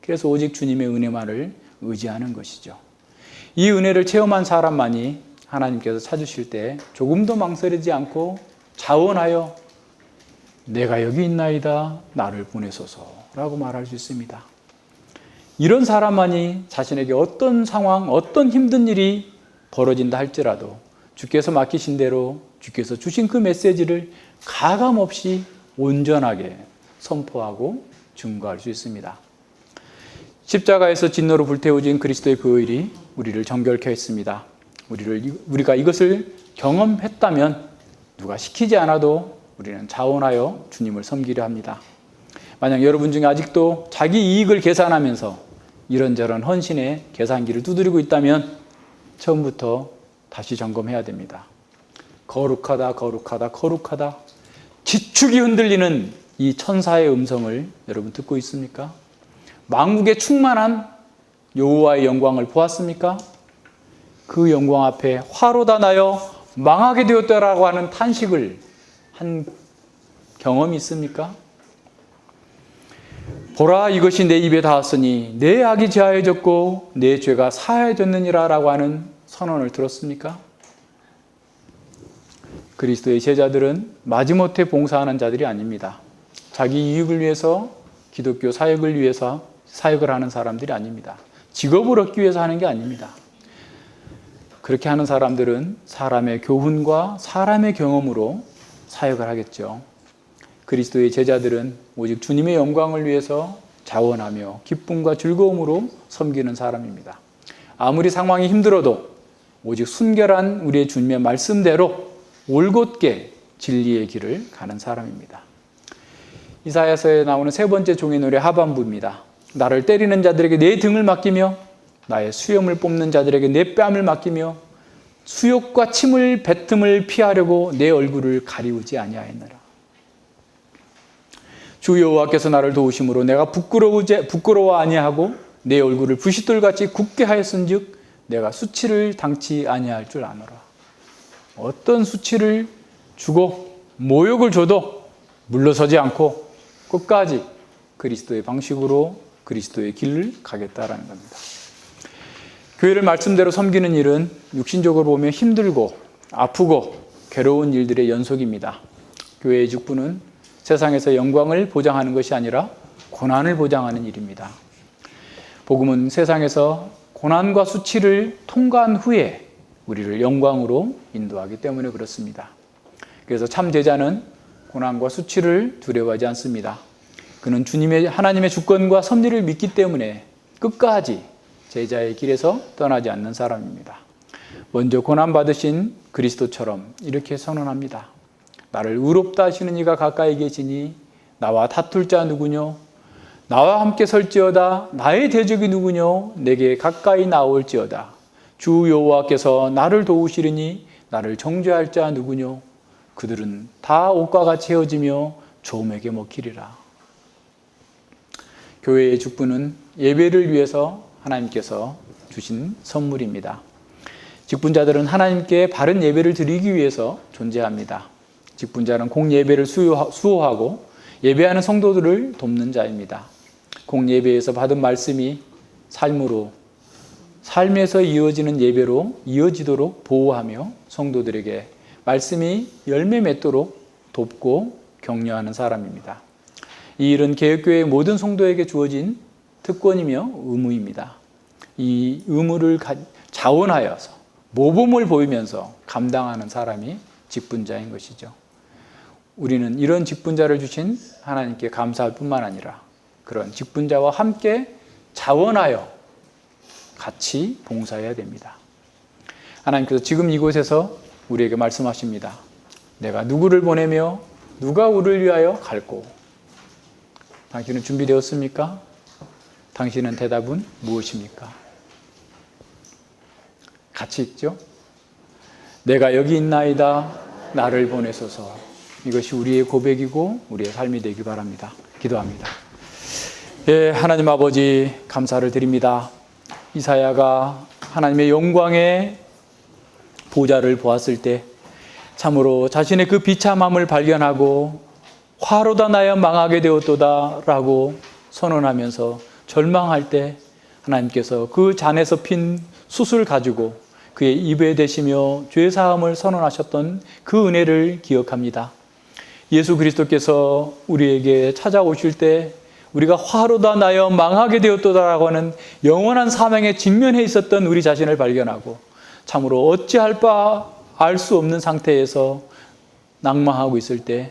그래서 오직 주님의 은혜만을 의지하는 것이죠. 이 은혜를 체험한 사람만이 하나님께서 찾으실 때 조금도 망설이지 않고 자원하여 내가 여기 있나이다, 나를 보내소서라고 말할 수 있습니다. 이런 사람만이 자신에게 어떤 상황, 어떤 힘든 일이 벌어진다 할지라도 주께서 맡기신 대로 주께서 주신 그 메시지를 가감없이 온전하게 선포하고 증거할 수 있습니다. 십자가에서 진노로 불태워진 그리스도의 그 의리 우리를 정결케 했습니다. 우리가 이것을 경험했다면 누가 시키지 않아도 우리는 자원하여 주님을 섬기려 합니다. 만약 여러분 중에 아직도 자기 이익을 계산하면서 이런저런 헌신의 계산기를 두드리고 있다면 처음부터 다시 점검해야 됩니다. 거룩하다, 거룩하다, 거룩하다. 지축이 흔들리는 이 천사의 음성을 여러분 듣고 있습니까? 만국에 충만한 여호와의 영광을 보았습니까? 그 영광 앞에 화로다 나여 망하게 되었다라고 하는 탄식을 한 경험이 있습니까? 보라, 이것이 내 입에 닿았으니 내 악이 제하여졌고 내 죄가 사하여졌느니라 라고 하는 선언을 들었습니까? 그리스도의 제자들은 마지못해 봉사하는 자들이 아닙니다. 자기 이익을 위해서 기독교 사역을 위해서 사역을 하는 사람들이 아닙니다. 직업을 얻기 위해서 하는 게 아닙니다. 그렇게 하는 사람들은 사람의 교훈과 사람의 경험으로 사역을 하겠죠. 그리스도의 제자들은 오직 주님의 영광을 위해서 자원하며 기쁨과 즐거움으로 섬기는 사람입니다. 아무리 상황이 힘들어도 오직 순결한 우리의 주님의 말씀대로 올곧게 진리의 길을 가는 사람입니다. 이사야서에 나오는 세 번째 종의 노래 하반부입니다. 나를 때리는 자들에게 내 등을 맡기며 나의 수염을 뽑는 자들에게 내 뺨을 맡기며 수욕과 침을 뱉음을 피하려고 내 얼굴을 가리우지 아니하였느라. 주 여호와께서 나를 도우심으로 내가 부끄러워 아니하고 내 얼굴을 부싯돌같이 굳게 하였은즉 내가 수치를 당치 아니할 줄 아노라. 어떤 수치를 주고 모욕을 줘도 물러서지 않고 끝까지 그리스도의 방식으로 그리스도의 길을 가겠다라는 겁니다. 교회를 말씀대로 섬기는 일은 육신적으로 보면 힘들고 아프고 괴로운 일들의 연속입니다. 교회의 직분은 세상에서 영광을 보장하는 것이 아니라 고난을 보장하는 일입니다. 복음은 세상에서 고난과 수치를 통과한 후에 우리를 영광으로 인도하기 때문에 그렇습니다. 그래서 참 제자는 고난과 수치를 두려워하지 않습니다. 그는 하나님의 주권과 섭리를 믿기 때문에 끝까지 제자의 길에서 떠나지 않는 사람입니다. 먼저 고난받으신 그리스도처럼 이렇게 선언합니다. 나를 의롭다 하시는 이가 가까이 계시니 나와 다툴 자 누구뇨? 나와 함께 설지어다. 나의 대적이 누구뇨? 내게 가까이 나올지어다. 주 여호와께서 나를 도우시리니 나를 정죄할 자 누구뇨? 그들은 다 옷과 같이 헤어지며 조음에게 먹히리라. 교회의 직분은 예배를 위해서 하나님께서 주신 선물입니다. 직분자들은 하나님께 바른 예배를 드리기 위해서 존재합니다. 직분자는 공예배를 수호하고 예배하는 성도들을 돕는 자입니다. 공예배에서 받은 말씀이 삶에서 이어지는 예배로 이어지도록 보호하며 성도들에게 말씀이 열매 맺도록 돕고 격려하는 사람입니다. 이 일은 개혁교회의 모든 성도에게 주어진 특권이며 의무입니다. 이 의무를 자원하여서 모범을 보이면서 감당하는 사람이 직분자인 것이죠. 우리는 이런 직분자를 주신 하나님께 감사할 뿐만 아니라 그런 직분자와 함께 자원하여 같이 봉사해야 됩니다. 하나님께서 지금 이곳에서 우리에게 말씀하십니다. 내가 누구를 보내며 누가 우리를 위하여 갈꼬? 당신은 준비되었습니까? 당신은 대답은 무엇입니까? 같이 읽죠. 내가 여기 있나이다. 나를 보내소서. 이것이 우리의 고백이고 우리의 삶이 되기 바랍니다. 기도합니다. 예, 하나님 아버지 감사를 드립니다. 이사야가 하나님의 영광의 보좌를 보았을 때 참으로 자신의 그 비참함을 발견하고 화로다 나여 망하게 되었도다 라고 선언하면서 절망할 때 하나님께서 그 잔에서 핀 숯을 가지고 그의 입에 대시며 죄사함을 선언하셨던 그 은혜를 기억합니다. 예수 그리스도께서 우리에게 찾아오실 때 우리가 화로다 나여 망하게 되었도다라고 하는 영원한 사명에 직면해 있었던 우리 자신을 발견하고 참으로 어찌할 바 알 수 없는 상태에서 낙망하고 있을 때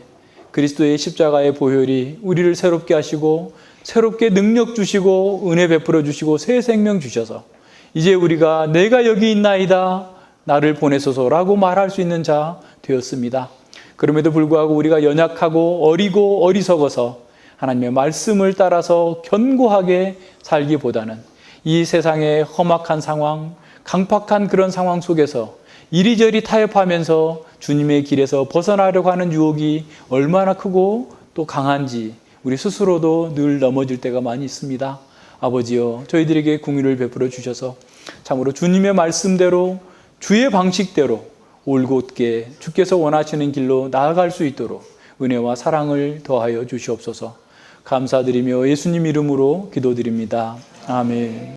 그리스도의 십자가의 보혈이 우리를 새롭게 하시고 새롭게 능력 주시고 은혜 베풀어 주시고 새 생명 주셔서 이제 우리가 내가 여기 있나이다 나를 보내소서라고 말할 수 있는 자 되었습니다. 그럼에도 불구하고 우리가 연약하고 어리고 어리석어서 하나님의 말씀을 따라서 견고하게 살기보다는 이 세상의 험악한 상황, 강팍한 그런 상황 속에서 이리저리 타협하면서 주님의 길에서 벗어나려고 하는 유혹이 얼마나 크고 또 강한지 우리 스스로도 늘 넘어질 때가 많이 있습니다. 아버지여, 저희들에게 긍휼을 베풀어 주셔서 참으로 주님의 말씀대로 주의 방식대로 올곧게 주께서 원하시는 길로 나아갈 수 있도록 은혜와 사랑을 더하여 주시옵소서. 감사드리며 예수님 이름으로 기도드립니다. 아멘.